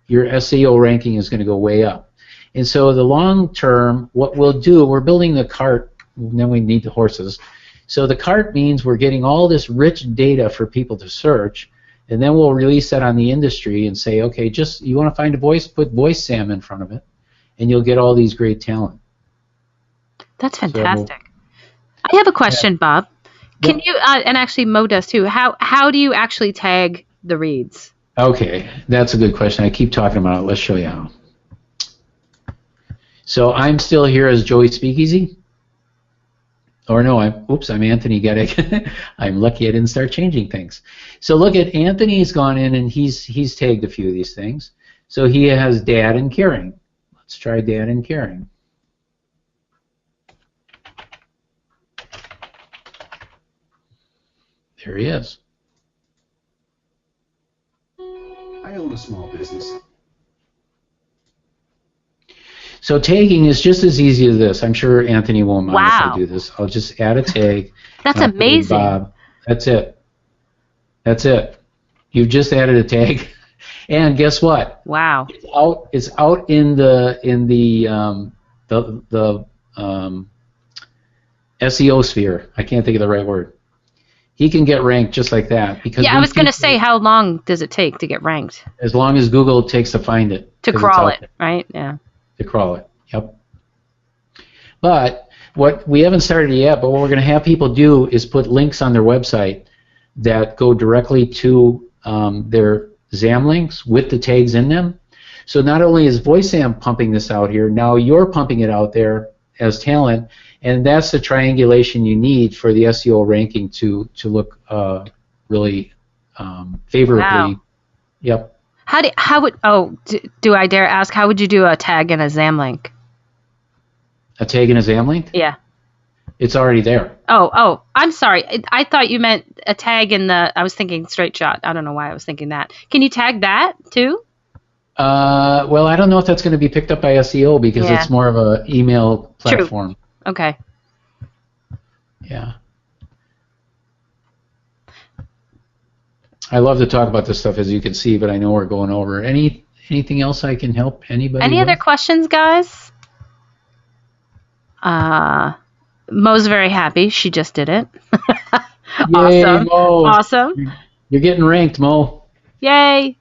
your SEO ranking is going to go way up. And so the long term, what we'll do, we're building the cart, and then we need the horses. So the cart means we're getting all this rich data for people to search, and then we'll release that on the industry and say, okay, just you want to find a voice, put VoiceZam in front of it, and you'll get all these great talent. That's fantastic. So, I have a question, Bob. Can you, and actually Mo does too, how do you actually tag the reads? Okay, that's a good question. I keep talking about it. Let's show you how. So I'm still here as Joey Speakeasy. Or no, I'm Anthony Geddick. I'm lucky I didn't start changing things. So look at Anthony's gone in and he's tagged a few of these things. So he has dad and caring. Let's try dad and caring. There he is. I own a small business. So tagging is just as easy as this. I'm sure Anthony won't mind if I do this. I'll just add a tag. That's amazing. Bob. That's it. That's it. You've just added a tag, and guess what? Wow. It's out in the SEO sphere. I can't think of the right word. He can get ranked just like that because I was going to say, how long does it take to get ranked? As long as Google takes to find it. To crawl it, right? Yeah. To crawl it. Yep. But what we haven't started yet, but what we're going to have people do is put links on their website that go directly to their ZAM links with the tags in them. So not only is VoiceZam pumping this out here, now you're pumping it out there as talent, and that's the triangulation you need for the SEO ranking to look really favorably. Wow. Yep. Do I dare ask, how would you do a tag and a ZAM link? A tag and a ZAM link? Yeah. It's already there. Oh, I'm sorry. I thought you meant a tag in I was thinking straight shot. I don't know why I was thinking that. Can you tag that too? Well, I don't know if that's going to be picked up by SEO because it's more of an email platform. True. Okay. Yeah. I love to talk about this stuff, as you can see, but I know we're going over. Anything else I can help anybody Any with? other questions, guys? Mo's very happy. She just did it. Yay, Awesome. Mo. Awesome. You're getting ranked, Mo. Yay.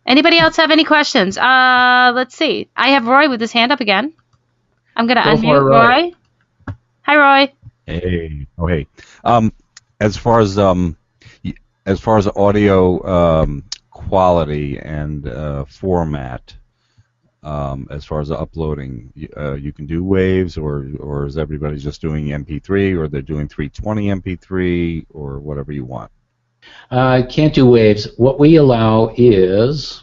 Anybody else have any questions? Let's see. I have Roy with his hand up again. I'm going to unmute Roy. Hi, Roy. Hey. Oh, hey. As far as audio quality and format, as far as uploading, you can do waves, or is everybody just doing MP3, or they're doing 320 MP3, or whatever you want? Can't do waves. What we allow is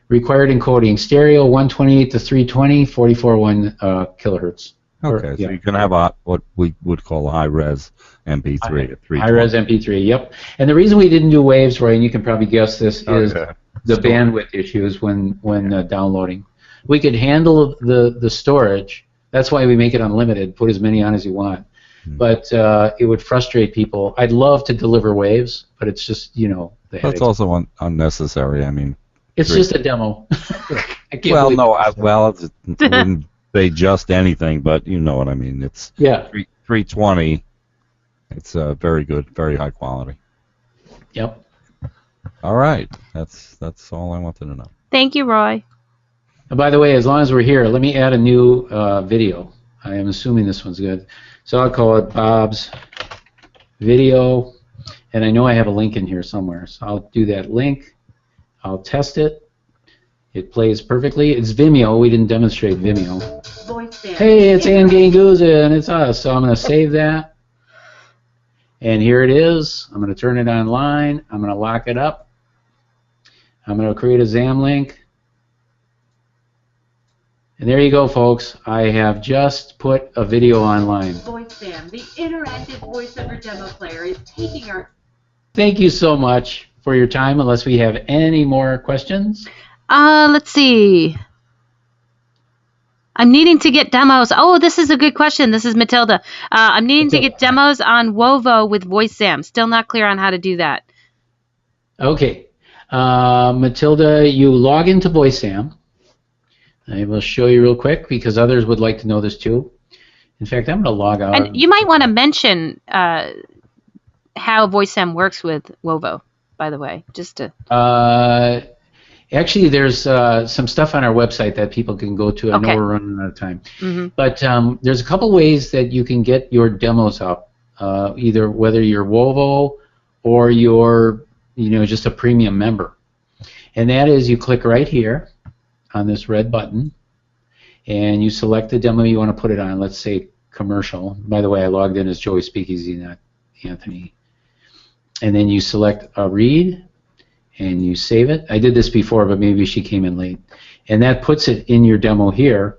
required encoding: stereo 128 to 320, 44.1 kilohertz. Okay, so you can have what we would call a high-res MP3 at 320. High-res MP3, yep. And the reason we didn't do waves, Roy, and you can probably guess this, is the bandwidth issues when downloading. We could handle the storage. That's why we make it unlimited. Put as many on as you want. But it would frustrate people. I'd love to deliver waves, but it's just, the headaches. That's also unnecessary. I mean, it's just a demo. Well, no, it wouldn't say just anything, but you know what I mean. It's 320. It's very good, very high quality. Yep. All right, that's all I wanted to know. Thank you, Roy. And by the way, as long as we're here, let me add a new video. I am assuming this one's good. So I'll call it Bob's video, and I know I have a link in here somewhere. So I'll do that link. I'll test it. It plays perfectly. It's Vimeo. We didn't demonstrate Vimeo. Hey, it's Ann Ganguzza, and it's us. So I'm going to save that. And here it is. I'm going to turn it online. I'm going to lock it up. I'm going to create a ZAM link. And there you go, folks. I have just put a video online. VoiceZam, the interactive voiceover demo player, is taking our... Thank you so much for your time, unless we have any more questions. Let's see. I'm needing to get demos. Oh, this is a good question. This is Matilda. I'm needing to get demos on Wovo with VoiceZam. Still not clear on how to do that. Okay. Matilda, you log into VoiceZam. I will show you real quick because others would like to know this too. In fact, I'm going to log out. And you might want to mention how VoiceZam works with Wovo, by the way, just to... Actually, there's some stuff on our website that people can go to. I know we're running out of time. But there's a couple ways that you can get your demos up, either whether you're Wovo or you're just a premium member. And that is, you click right here on this red button, and you select the demo you want to put it on. Let's say commercial. By the way, I logged in as Joey Speakeasy, not Anthony. And then you select a read, and you save it. I did this before, but maybe she came in late. And that puts it in your demo here.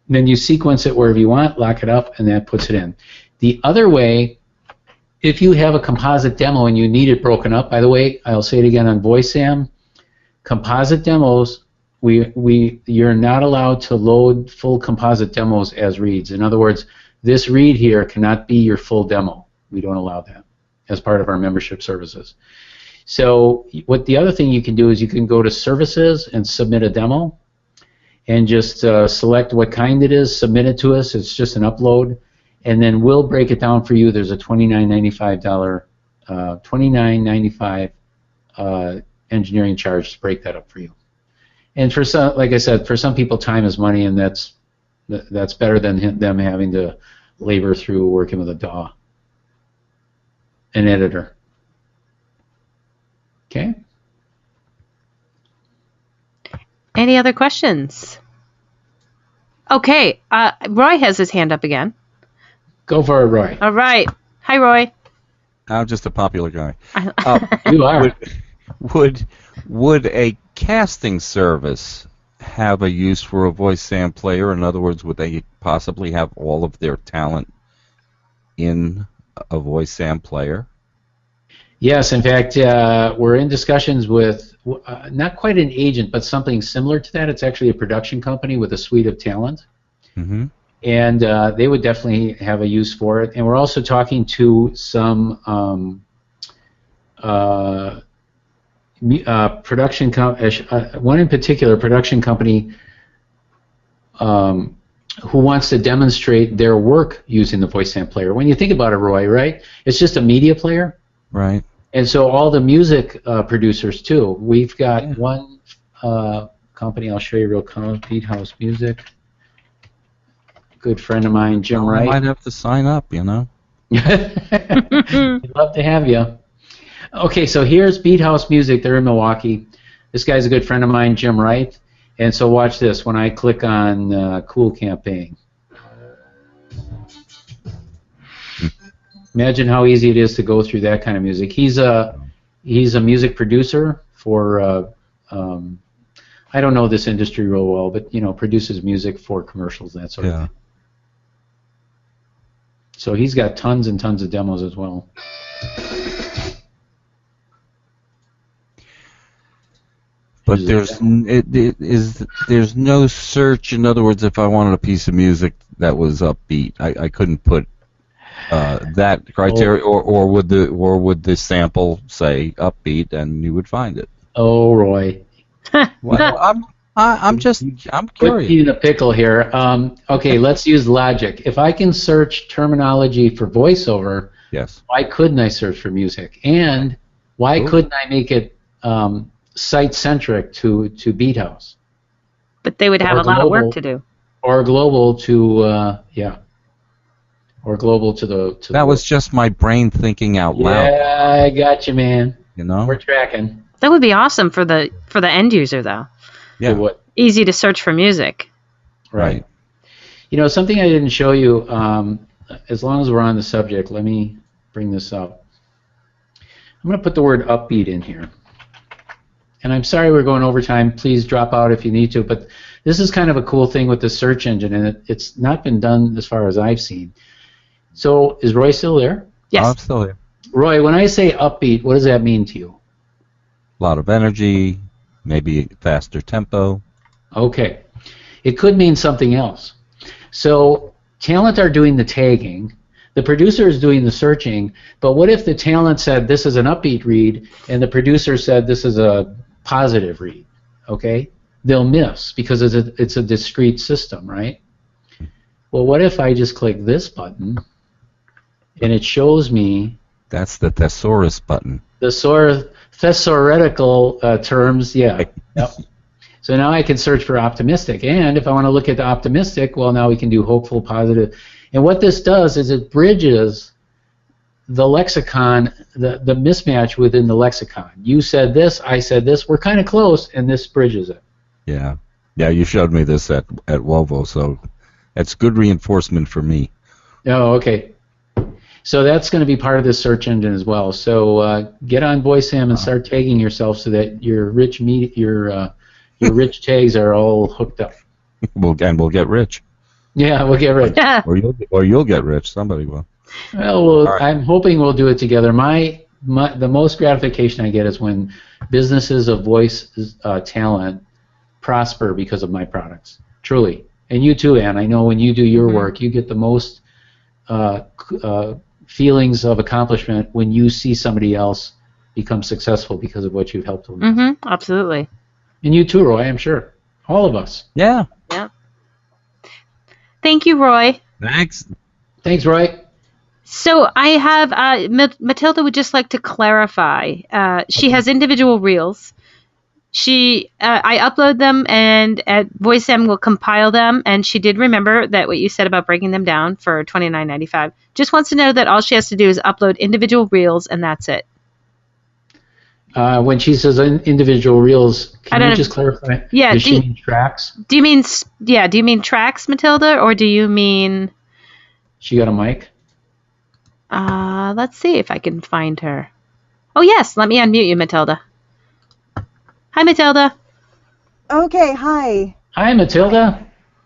Then you sequence it wherever you want, lock it up, and that puts it in. The other way, if you have a composite demo and you need it broken up, by the way, I'll say it again on VoiceZam, composite demos, you're not allowed to load full composite demos as reads. In other words, this read here cannot be your full demo. We don't allow that as part of our membership services. So what the other thing you can do is you can go to Services and submit a demo, and just select what kind it is, submit it to us. It's just an upload, and then we'll break it down for you. There's a $29.95 engineering charge to break that up for you. And for some, like I said, for some people, time is money, and that's better than them having to labor through working with a DAW, an editor. Okay. Any other questions? Okay, Roy has his hand up again. Go for it, Roy. All right. Hi, Roy. I'm just a popular guy. You are. Would a casting service have a use for a VoiceZam player? In other words, would they possibly have all of their talent in a VoiceZam player? Yes, in fact, we're in discussions with not quite an agent, but something similar to that. It's actually a production company with a suite of talent. Mm-hmm. And they would definitely have a use for it. And we're also talking to some production one in particular, production company who wants to demonstrate their work using the VoiceZam player. When you think about it, Roy, right? It's just a media player. Right. And so all the music producers, too. We've got one company, I'll show you real quick, Beat House Music. Good friend of mine, Jim Wright. I might have to sign up, you know. We'd love to have you. Okay, so here's Beat House Music. They're in Milwaukee. This guy's a good friend of mine, Jim Wright. And so watch this. When I click on Cool Campaign, imagine how easy it is to go through that kind of music. He's a music producer for I don't know this industry real well, but produces music for commercials, that sort of thing. So he's got tons and tons of demos as well. But there's no search. In other words, if I wanted a piece of music that was upbeat, I couldn't put that criteria, or would the sample say upbeat and you would find it? Oh, Roy. Well, I'm curious. Put you in a pickle here. Okay, let's use logic. If I can search terminology for voiceover, yes, why couldn't I search for music? And why couldn't I make it site-centric to Beat House? But they would have a lot of work to do. Or global to or global to the. That was just my brain thinking out loud. Yeah, I got you, man. We're tracking. That would be awesome for the end user, though. Yeah. What? Easy to search for music. Right. Something I didn't show you. As long as we're on the subject, let me bring this up. I'm going to put the word upbeat in here. And I'm sorry we're going over time. Please drop out if you need to. But this is kind of a cool thing with the search engine, and it's not been done as far as I've seen. So is Roy still there? Yes. I'm still here. Roy, when I say upbeat, what does that mean to you? A lot of energy, maybe faster tempo. Okay. It could mean something else. So talent are doing the tagging, the producer is doing the searching, but what if the talent said this is an upbeat read and the producer said this is a positive read? Okay? They'll miss because it's a discrete system, right? Well, what if I just click this button and it shows me... That's the thesaurus button. Thesauretical terms, yeah. Yep. So now I can search for optimistic, and if I want to look at the optimistic, well, now we can do hopeful, positive. And what this does is it bridges the lexicon, the mismatch within the lexicon. You said this, I said this, we're kind of close, and this bridges it. Yeah. Yeah, you showed me this at Volvo, so that's good reinforcement for me. Oh, okay. So that's going to be part of the search engine as well. So get on VoiceZam and start tagging yourself so that your rich rich tags are all hooked up. We'll get rich. Yeah, we'll get rich. Or you'll get rich. Somebody will. Well, Right. I'm hoping we'll do it together. The most gratification I get is when businesses of voice talent prosper because of my products. Truly. And you too, Ann. I know when you do your work, you get the most feelings of accomplishment when you see somebody else become successful because of what you've helped them. Mm-hmm. Absolutely. And you too, Roy, I'm sure. All of us. Yeah. Yeah. Thank you, Roy. Thanks. Thanks, Roy. So I have Matilda would just like to clarify. She has individual reels. I upload them, and at VoiceZam will compile them. And she did remember that what you said about breaking them down for $29.95. Just wants to know that all she has to do is upload individual reels, and that's it. When she says individual reels, can you just clarify? Yeah. Does she mean tracks? Do you mean tracks, Matilda, or do you mean? She got a mic? Let's see if I can find her. Oh yes, let me unmute you, Matilda. Hi, Matilda. Okay, hi. Hi, Matilda.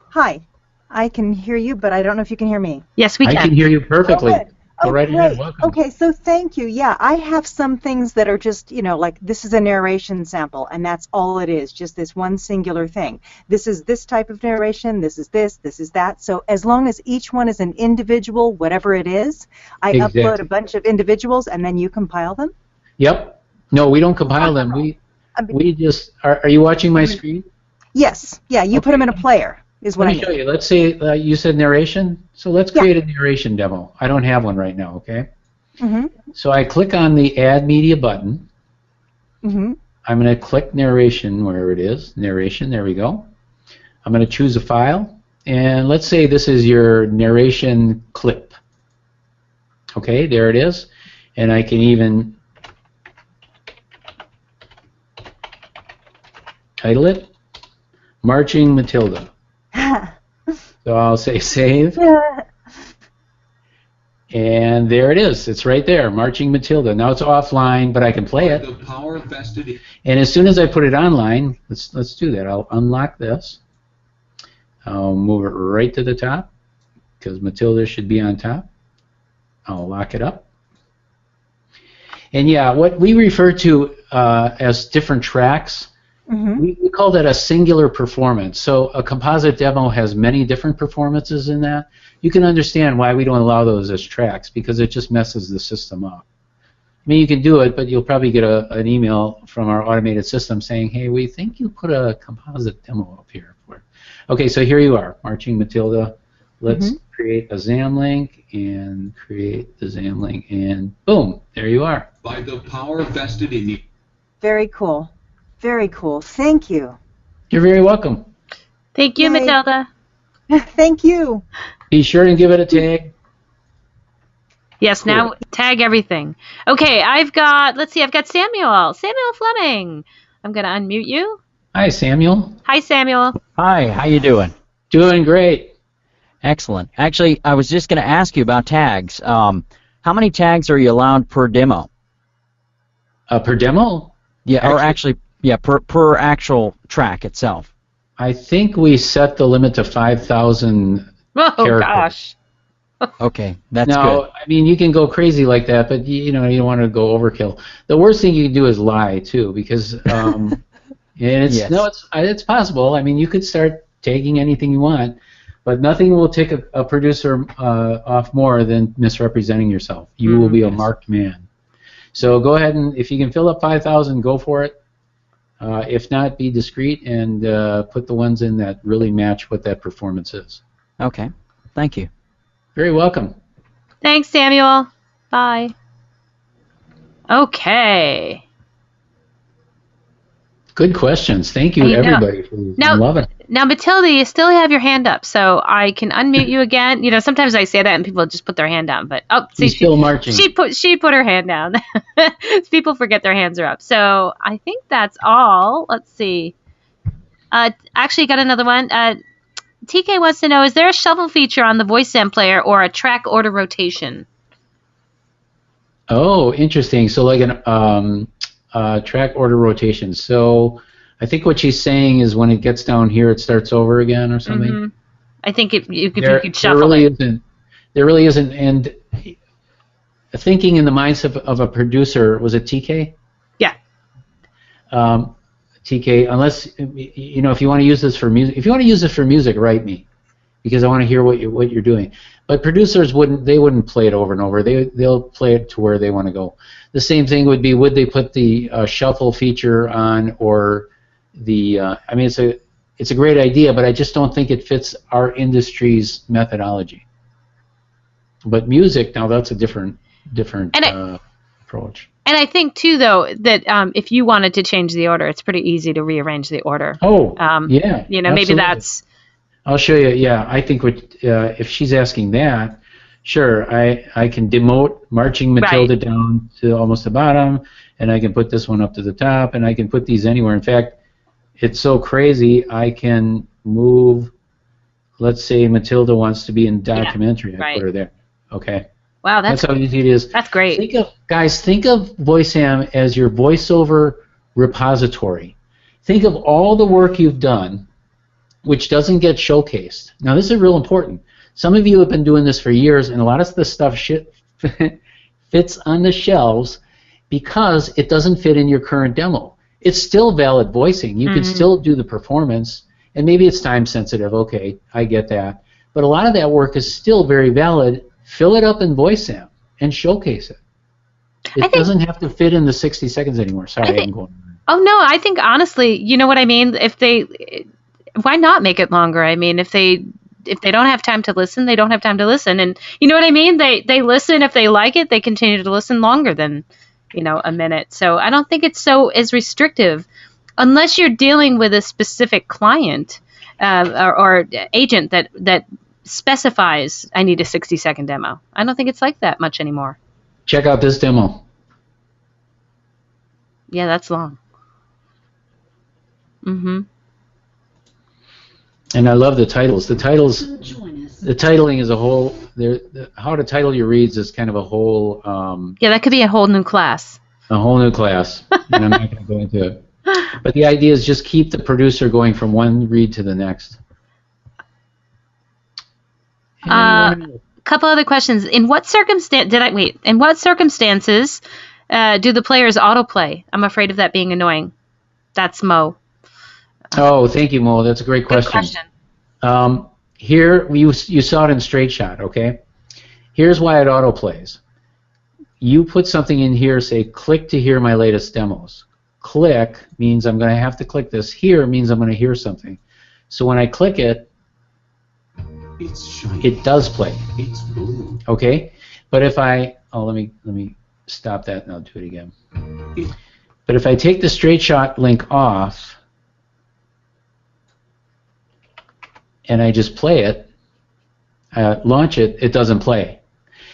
Hi. I can hear you, but I don't know if you can hear me. Yes, we can. I can hear you perfectly. Oh, good. Go right ahead. Welcome. Okay, so thank you. Yeah, I have some things that are just, like this is a narration sample, and that's all it is, just this one singular thing. This is this type of narration, this is that. So as long as each one is an individual, whatever it is, I upload a bunch of individuals, and then you compile them? Yep. No, we don't compile them. We just, are you watching my screen? Yes. Yeah, you put them in a player. Let me show you. Let's say you said narration. So let's create a narration demo. I don't have one right now, okay? So I click on the Add Media button. I'm going to click narration where it is. Narration, there we go. I'm going to choose a file. And let's say this is your narration clip. Okay, there it is. And I can even title it Marching Matilda. So I'll say save. And there it is. It's right there, Marching Matilda. Now it's offline, but I can play it. And as soon as I put it online, let's do that. I'll unlock this. I'll move it right to the top because Matilda should be on top. I'll lock it up. And yeah, what we refer to as different tracks, we call that a singular performance. So a composite demo has many different performances in that. You can understand why we don't allow those as tracks, because it just messes the system up. I mean, you can do it, but you'll probably get an email from our automated system saying, hey, we think you put a composite demo up here. Okay, so here you are, Marching Matilda. Let's create a ZAM link and create the ZAM link, and boom, there you are. By the power vested in you. Very cool. Very cool. Thank you. You're very welcome. Thank you, Matilda. Thank you. Be sure to give it a tag. Yes, cool. Now tag everything. Okay, I've got Samuel. Samuel Fleming. I'm going to unmute you. Hi, Samuel. Hi, Samuel. Hi, how you doing? Doing great. Excellent. Actually, I was just going to ask you about tags. How many tags are you allowed per demo? Per demo? Yeah, or actually, yeah, per actual track itself. I think we set the limit to 5,000 characters. Gosh. Okay, that's now, good. I mean, you can go crazy like that, but you don't want to go overkill. The worst thing you can do is lie too, because and it's possible. I mean, you could start tagging anything you want, but nothing will take a producer off more than misrepresenting yourself. You will be a marked man. So go ahead and if you can fill up 5,000, go for it. If not, be discreet and put the ones in that really match what that performance is. Okay, thank you. Very welcome. Thanks, Samuel. Bye. Okay. Good questions. Thank you, everybody, for loving it. Now, Matilda, you still have your hand up, so I can unmute you again. Sometimes I say that and people just put their hand down, but see, she's still marching. She put her hand down. People forget their hands are up. So I think that's all. Let's see. Actually, got another one. TK wants to know, is there a shuffle feature on the VoiceZam player or a track order rotation? Oh, interesting. So like an track order rotation. So I think what she's saying is when it gets down here, it starts over again or something. Mm-hmm. I think if you could There shuffle really it. There really isn't. And thinking in the mindset of a producer, was it TK? Yeah. TK, unless you know, if you want to use this for music, write me, because I want to hear what you're doing. But producers wouldn't play it over and over. They'll play it to where they want to go. The same thing would be, would they put the shuffle feature on, or the I mean, it's a great idea, but I just don't think it fits our industry's methodology. But music, now that's a different approach. And I think too, though, that if you wanted to change the order, it's pretty easy to rearrange the order. Oh, yeah. You know, maybe that's. I'll show you. Yeah, I think if she's asking that, sure, I can demote Marching Matilda down to almost the bottom, and I can put this one up to the top, and I can put these anywhere. In fact, it's so crazy, I can move. Let's say Matilda wants to be in documentary. I put her there. Okay. Wow, that's how easy it is. That's great. Think of VoiceZam as your voiceover repository. Think of all the work you've done, which doesn't get showcased. Now, this is real important. Some of you have been doing this for years, and a lot of the stuff fits on the shelves because it doesn't fit in your current demo. It's still valid voicing. You can still do the performance, and maybe it's time sensitive. Okay, I get that. But a lot of that work is still very valid. Fill it up in VoiceZam and showcase it. It doesn't have to fit in the 60 seconds anymore. Sorry, I'm going. Oh no, I think honestly, you know what I mean? Why not make it longer? I mean, if they don't have time to listen, they don't have time to listen, and you know what I mean? They listen. If they like it, they continue to listen longer than, you know, a minute. So I don't think it's so as restrictive, unless you're dealing with a specific client or agent that specifies I need a 60-second demo. I don't think it's like that much anymore. Check out this demo. Yeah, that's long. Mm-hmm. And I love the titles. The titling is a whole. How to title your reads is kind of a whole. Yeah, that could be a whole new class. A whole new class, and I'm not going to go into it. But the idea is just keep the producer going from one read to the next. A couple other questions. In what circumstances do the players autoplay? I'm afraid of that being annoying. That's Mo. Oh, thank you, Mo. That's a great question. Here, you saw it in straight shot, okay? Here's why it autoplays. You put something in here, say, click to hear my latest demos. Click means I'm going to have to click this. Hear means I'm going to hear something. So when I click it, it does play. It's blue. Okay? But if let me stop that and I'll do it again. But if I take the straight shot link off, and I just play it, launch it, it doesn't play.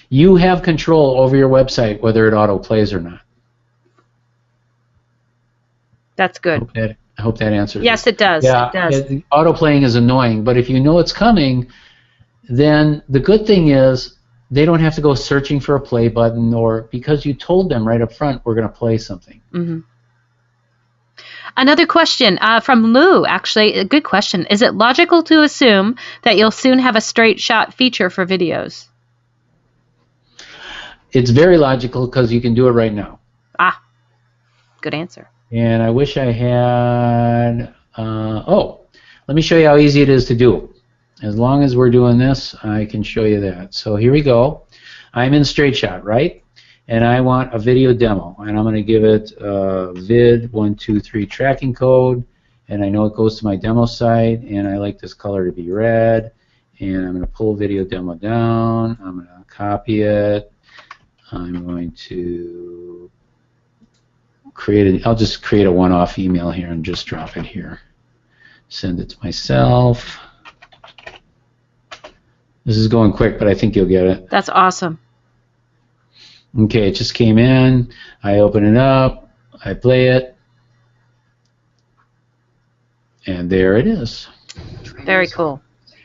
You have control over your website whether it auto plays or not. That's good. I hope that answers Yes, it does. Yeah, it does. Auto playing is annoying, but if you know it's coming, then the good thing is they don't have to go searching for a play button, or because you told them right up front we're going to play something. Mm-hmm. Another question from Lou, actually, a good question. Is it logical to assume that you'll soon have a straight shot feature for videos? It's very logical because you can do it right now. Ah, good answer. And I wish I had, let me show you how easy it is to do. As long as we're doing this, I can show you that. So here we go. I'm in straight shot, right? And I want a video demo, and I'm going to give it vid123 tracking code, and I know it goes to my demo site, and I like this color to be red, and I'm going to pull video demo down, I'm going to copy it, I'm going to I'll just create a one-off email here and just drop it here. Send it to myself. This is going quick, but I think you'll get it. That's awesome. Okay, it just came in. I open it up. I play it. And there it is. Very cool.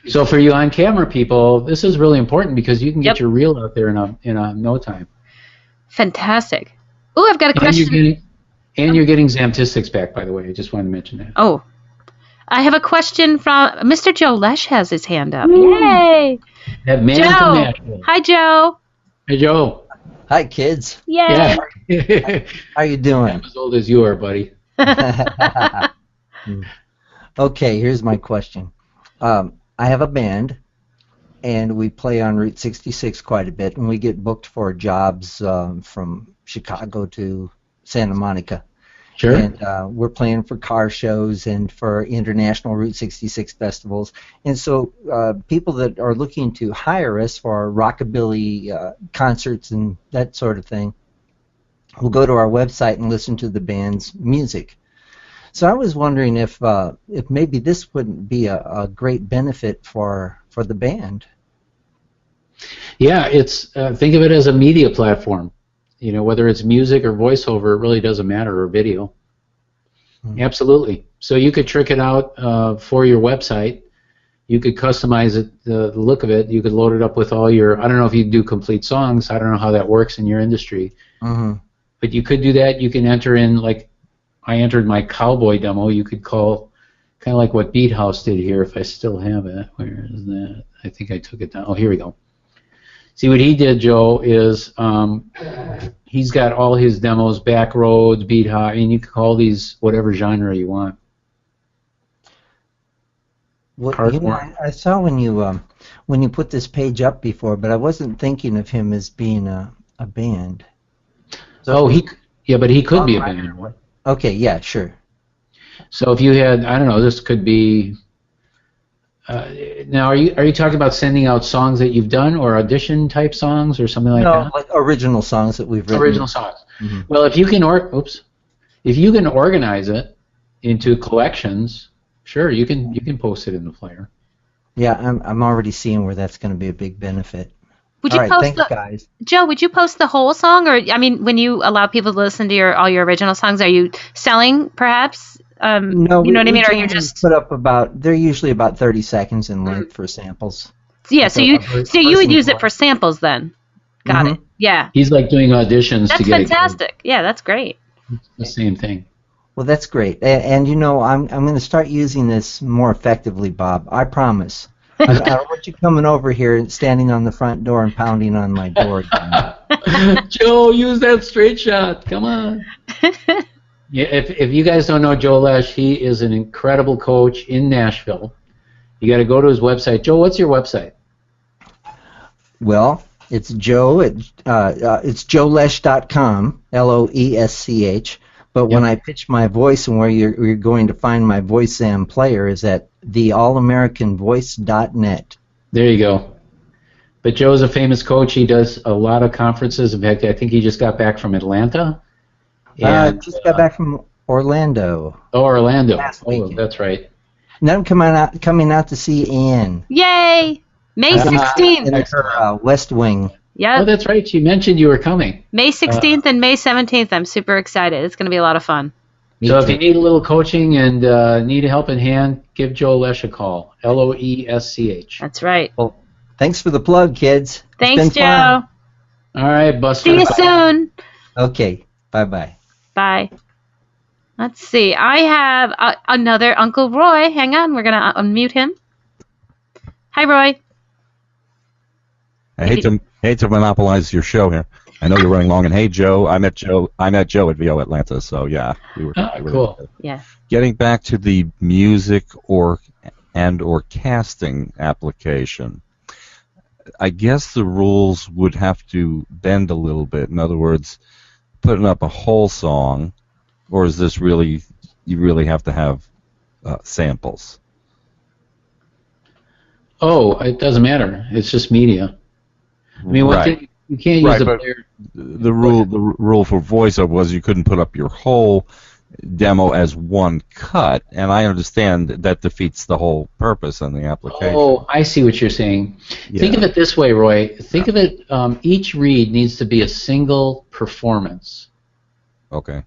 So for you on-camera people, this is really important because you can get your reel out there in a no time. Fantastic. Oh, I've got a question. You're getting Zamtistics back, by the way. I just wanted to mention that. Oh, I have a question from Mr. Joe Lesh has his hand up. Yay! That man Joe. from Nashville. Hi, Joe. Hey, Joe. Hi, kids. Yay. Yeah. How you doing? I'm as old as you are, buddy. Okay, here's my question. I have a band, and we play on Route 66 quite a bit, and we get booked for jobs from Chicago to Santa Monica. Sure. And we're playing for car shows and for international Route 66 festivals. And so people that are looking to hire us for rockabilly concerts and that sort of thing will go to our website and listen to the band's music. So I was wondering if maybe this wouldn't be a great benefit for the band. Yeah, it's think of it as a media platform. You know, whether it's music or voiceover, it really doesn't matter, or video. Absolutely. So you could trick it out for your website. You could customize it, the look of it. You could load it up with all your, I don't know if you do complete songs. I don't know how that works in your industry. But you could do that. You can enter in, like I entered my cowboy demo. You could call, kind of like what Beat House did here, if I still have it. Where is that? I think I took it down. Oh, here we go. See, what he did, Joe, is he's got all his demos, Backroads, Beat House. I mean, you can call these whatever genre you want. Well, you know, I saw when you put this page up before, but I wasn't thinking of him as being a band. So but he could be a band. Okay, yeah, sure. So if you had, I don't know, this could be. Now, are you talking about sending out songs that you've done, or audition type songs, or something like that? No, like original songs that we've written. Original songs. Well, if you can organize it into collections, sure, you can post it in the flyer. Yeah, I'm already seeing where that's going to be a big benefit. Would you All right, post thanks, guys. Joe, would you post the whole song, or I mean, when you allow people to listen to all your original songs, are you selling perhaps? No, you know what I mean, or you just put up they're usually about 30 seconds in length for samples. Yeah, so you would use it for samples then. Got it. Yeah. He's like doing auditions to get That's fantastic. Yeah, that's great. the same thing. Well, that's great, and you know, I'm going to start using this more effectively, Bob. I promise. I don't want you coming over here and standing on the front door and pounding on my door again. Joe, use that straight shot. Come on. Yeah, if you guys don't know Joe Lesh, he is an incredible coach in Nashville. You got to go to his website. Joe, what's your website? Well, it's Joe. It's joelesh.com, LOESCH. But when I pitch my voice and where you're going to find my VoiceZam player is at theallamericanvoice.net. There you go. But Joe's a famous coach. He does a lot of conferences. In fact, I think he just got back from Atlanta. Just got back from Orlando. Oh, Orlando. Oh, that's right. And I'm coming out to see Ann. Yay! May 16th. In her West Wing. Yeah. Oh, that's right. She mentioned you were coming. May 16th and May 17th. I'm super excited. It's going to be a lot of fun. So if you need a little coaching and need a helping hand, give Joe Lesh a call. LOESCH. That's right. Well, thanks for the plug, kids. Thanks, Joe. Fun. All right, Buster. See you soon. Okay. Bye-bye. Bye. Let's see. I have another Uncle Roy. Hang on. We're going to unmute him. Hi, Roy. I hate to monopolize your show here. I know you're running long, and hey, Joe, I met Joe at VO Atlanta, so yeah, we were cool. Yeah. Getting back to the music or casting application, I guess the rules would have to bend a little bit. In other words, putting up a whole song, or is this really you really have to have samples? Oh, it doesn't matter. It's just media. I mean, you can't use the player. The rule for voiceover was you couldn't put up your whole demo as one cut, and I understand that defeats the whole purpose on the application. Oh, I see what you're saying. Yeah. Think of it this way, Roy. Think of it, each read needs to be a single performance. Okay.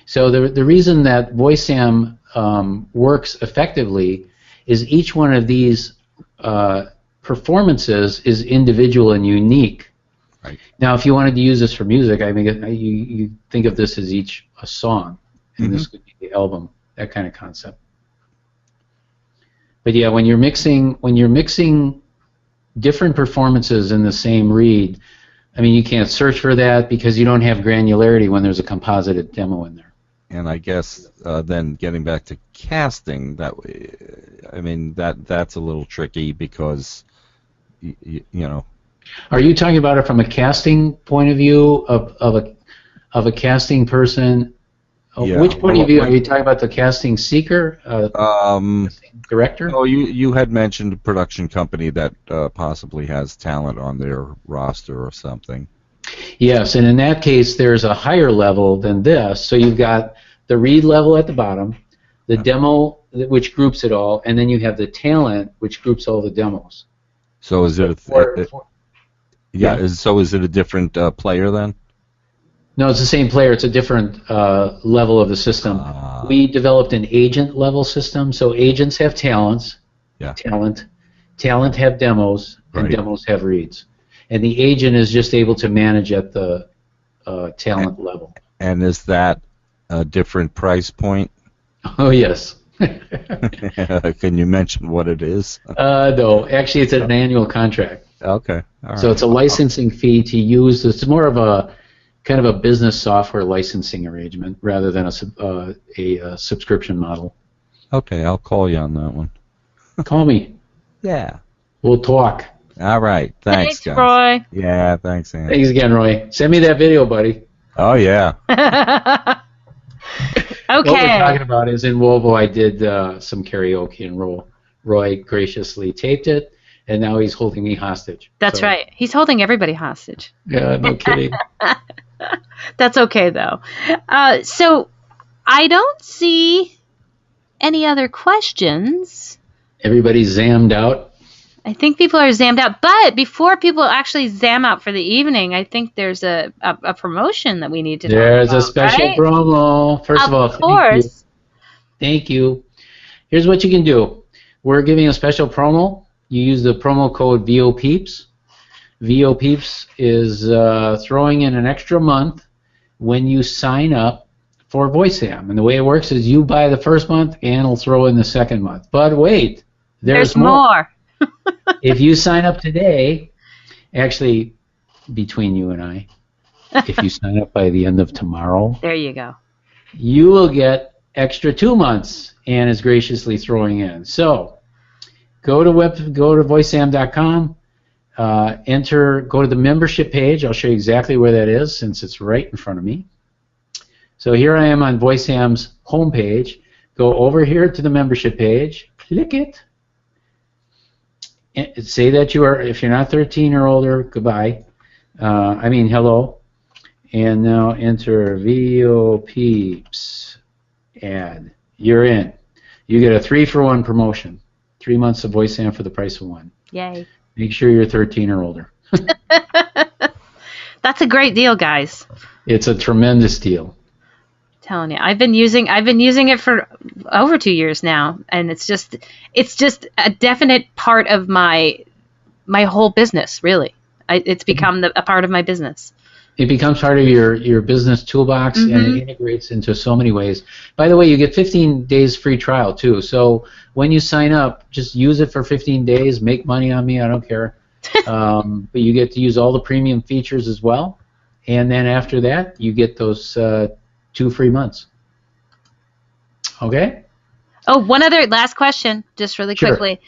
So the reason that VoiceZam works effectively is each one of these performances is individual and unique. Right. Now, if you wanted to use this for music, I mean, you think of this as each a song, and this could be the album, that kind of concept. But yeah, when you're mixing different performances in the same read, I mean, you can't search for that because you don't have granularity when there's a composited demo in there. And I guess then getting back to casting, I mean that's a little tricky because you know. Are you talking about it from a casting point of view of a casting person? Yeah. Which point of view are you talking about? The casting seeker, director? Oh, you had mentioned a production company that possibly has talent on their roster or something. Yes, and in that case, there's a higher level than this. So you've got the read level at the bottom, the demo which groups it all, and then you have the talent which groups all the demos. So is it? So is it a different player then? No, it's the same player. It's a different level of the system. We developed an agent level system, so agents have talents, talent have demos, and demos have reads. And the agent is just able to manage at the talent level. And is that a different price point? Oh, yes. Can you mention what it is? No, actually it's an annual contract. Okay. All right. So it's a licensing fee to use. It's more of a kind of a business software licensing arrangement rather than a subscription model. Okay, I'll call you on that one. Call me. Yeah. We'll talk. All right. Thanks, guys. Roy. Yeah, thanks, Andy. Thanks again, Roy. Send me that video, buddy. Oh, yeah. What we're talking about is in Volvo I did some karaoke, and Roy graciously taped it, and now he's holding me hostage. That's right. He's holding everybody hostage. Yeah, no kidding. That's okay, though. So I don't see any other questions. Everybody's zammed out. I think people are zammed out. But before people actually zam out for the evening, I think there's a promotion that we need to talk about. There's a special promo. First of all, thank you. Here's what you can do. We're giving a special promo. You use the promo code VOPeeps. VOPeeps is throwing in an extra month when you sign up for VoiceZam. And the way it works is you buy the first month and it'll throw in the second month. But wait, there's more. If you sign up today, actually, between you and I, if you sign up by the end of tomorrow, there you go. You will get extra 2 months, and is graciously throwing in. So go to VoiceZam.com, go to the membership page. I'll show you exactly where that is since it's right in front of me. So here I am on VoiceZam's homepage. Go over here to the membership page, click it. Say that you are, if you're not 13 or older, goodbye. Hello. And now enter VOPeeps ad. You're in. You get a 3-for-1 promotion. 3 months of VoiceZam for the price of 1. Yay. Make sure you're 13 or older. That's a great deal, guys. It's a tremendous deal. Telling you, I've been using it for over 2 years now, and it's just a definite part of my whole business. Really, it's become a part of my business. It becomes part of your business toolbox, and it integrates into so many ways. By the way, you get 15 days free trial too. So when you sign up, just use it for 15 days. Make money on me, I don't care. But you get to use all the premium features as well, and then after that, you get those 2 free months. Okay? Oh, one other last question, just really quickly.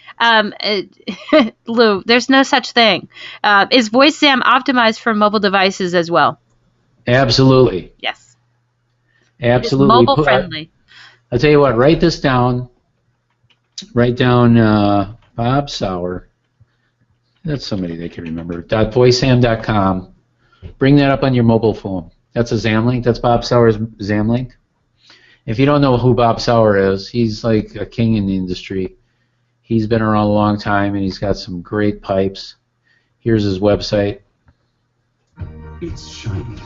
Lou, there's no such thing. Is VoiceZam optimized for mobile devices as well? Absolutely. Yes. Absolutely. It's mobile friendly. I'll tell you what, write this down. Write down Bob Sauer. That's somebody they can remember. .voicezam.com. Bring that up on your mobile phone. That's a ZAM link. That's Bob Sauer's ZAM link. If you don't know who Bob Sauer is, he's like a king in the industry. He's been around a long time, and he's got some great pipes. Here's his website. It's shiny.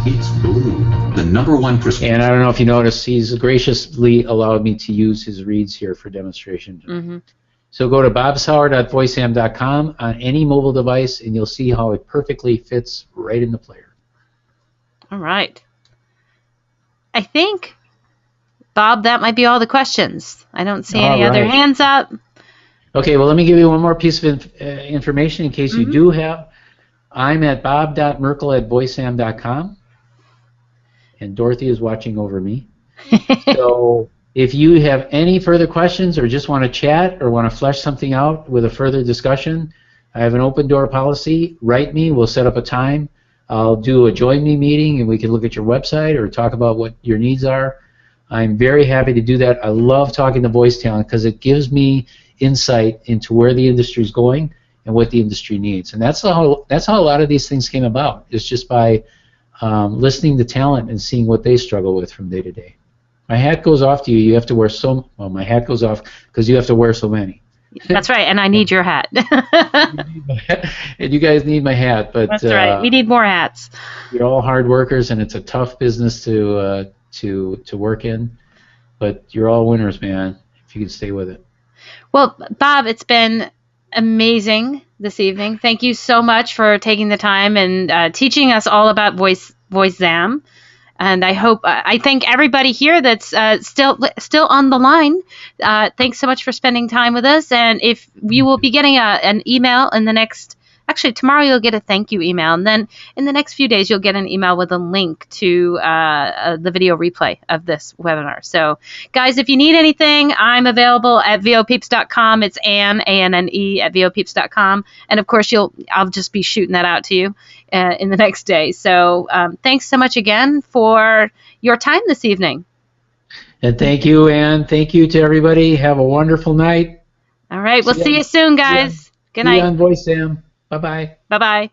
It's blue. The #1 And I don't know if you noticed, he's graciously allowed me to use his reads here for demonstration. So go to bobsauer.voicezam.com on any mobile device, and you'll see how it perfectly fits right in the player. All right. I think, Bob, that might be all the questions. I don't see any other hands up. Okay, well, let me give you one more piece of information in case you do have. I'm at bob.merkel@voicezam.com, and Dorothy is watching over me. So if you have any further questions or just want to chat or want to flesh something out with a further discussion, I have an open door policy. Write me. We'll set up a time. I'll do a join me meeting, and we can look at your website or talk about what your needs are. I'm very happy to do that. I love talking to voice talent because it gives me insight into where the industry is going and what the industry needs. And that's how a lot of these things came about. It's just by listening to talent and seeing what they struggle with from day to day. My hat goes off to you. You have to wear my hat goes off because you have to wear so many. That's right, and I need your hat. And you guys need my hat, but that's right. We need more hats. You're all hard workers, and it's a tough business to work in. But you're all winners, man. If you can stay with it. Well, Bob, it's been amazing this evening. Thank you so much for taking the time and teaching us all about VoiceZam. And I thank everybody here that's still on the line. Thanks so much for spending time with us. And if you will be getting an email in the next, actually tomorrow you'll get a thank you email. And then in the next few days you'll get an email with a link to the video replay of this webinar. So guys, if you need anything, I'm available at VOPeeps.com. It's Anne, A-N-N-E, at VOPeeps.com. And of course I'll just be shooting that out to you in the next day. So thanks so much again for your time this evening. And thank you, Ann. Thank you to everybody. Have a wonderful night. All right. We'll see you soon, guys. Good night. See you on VoiceZam. Bye-bye. Bye-bye.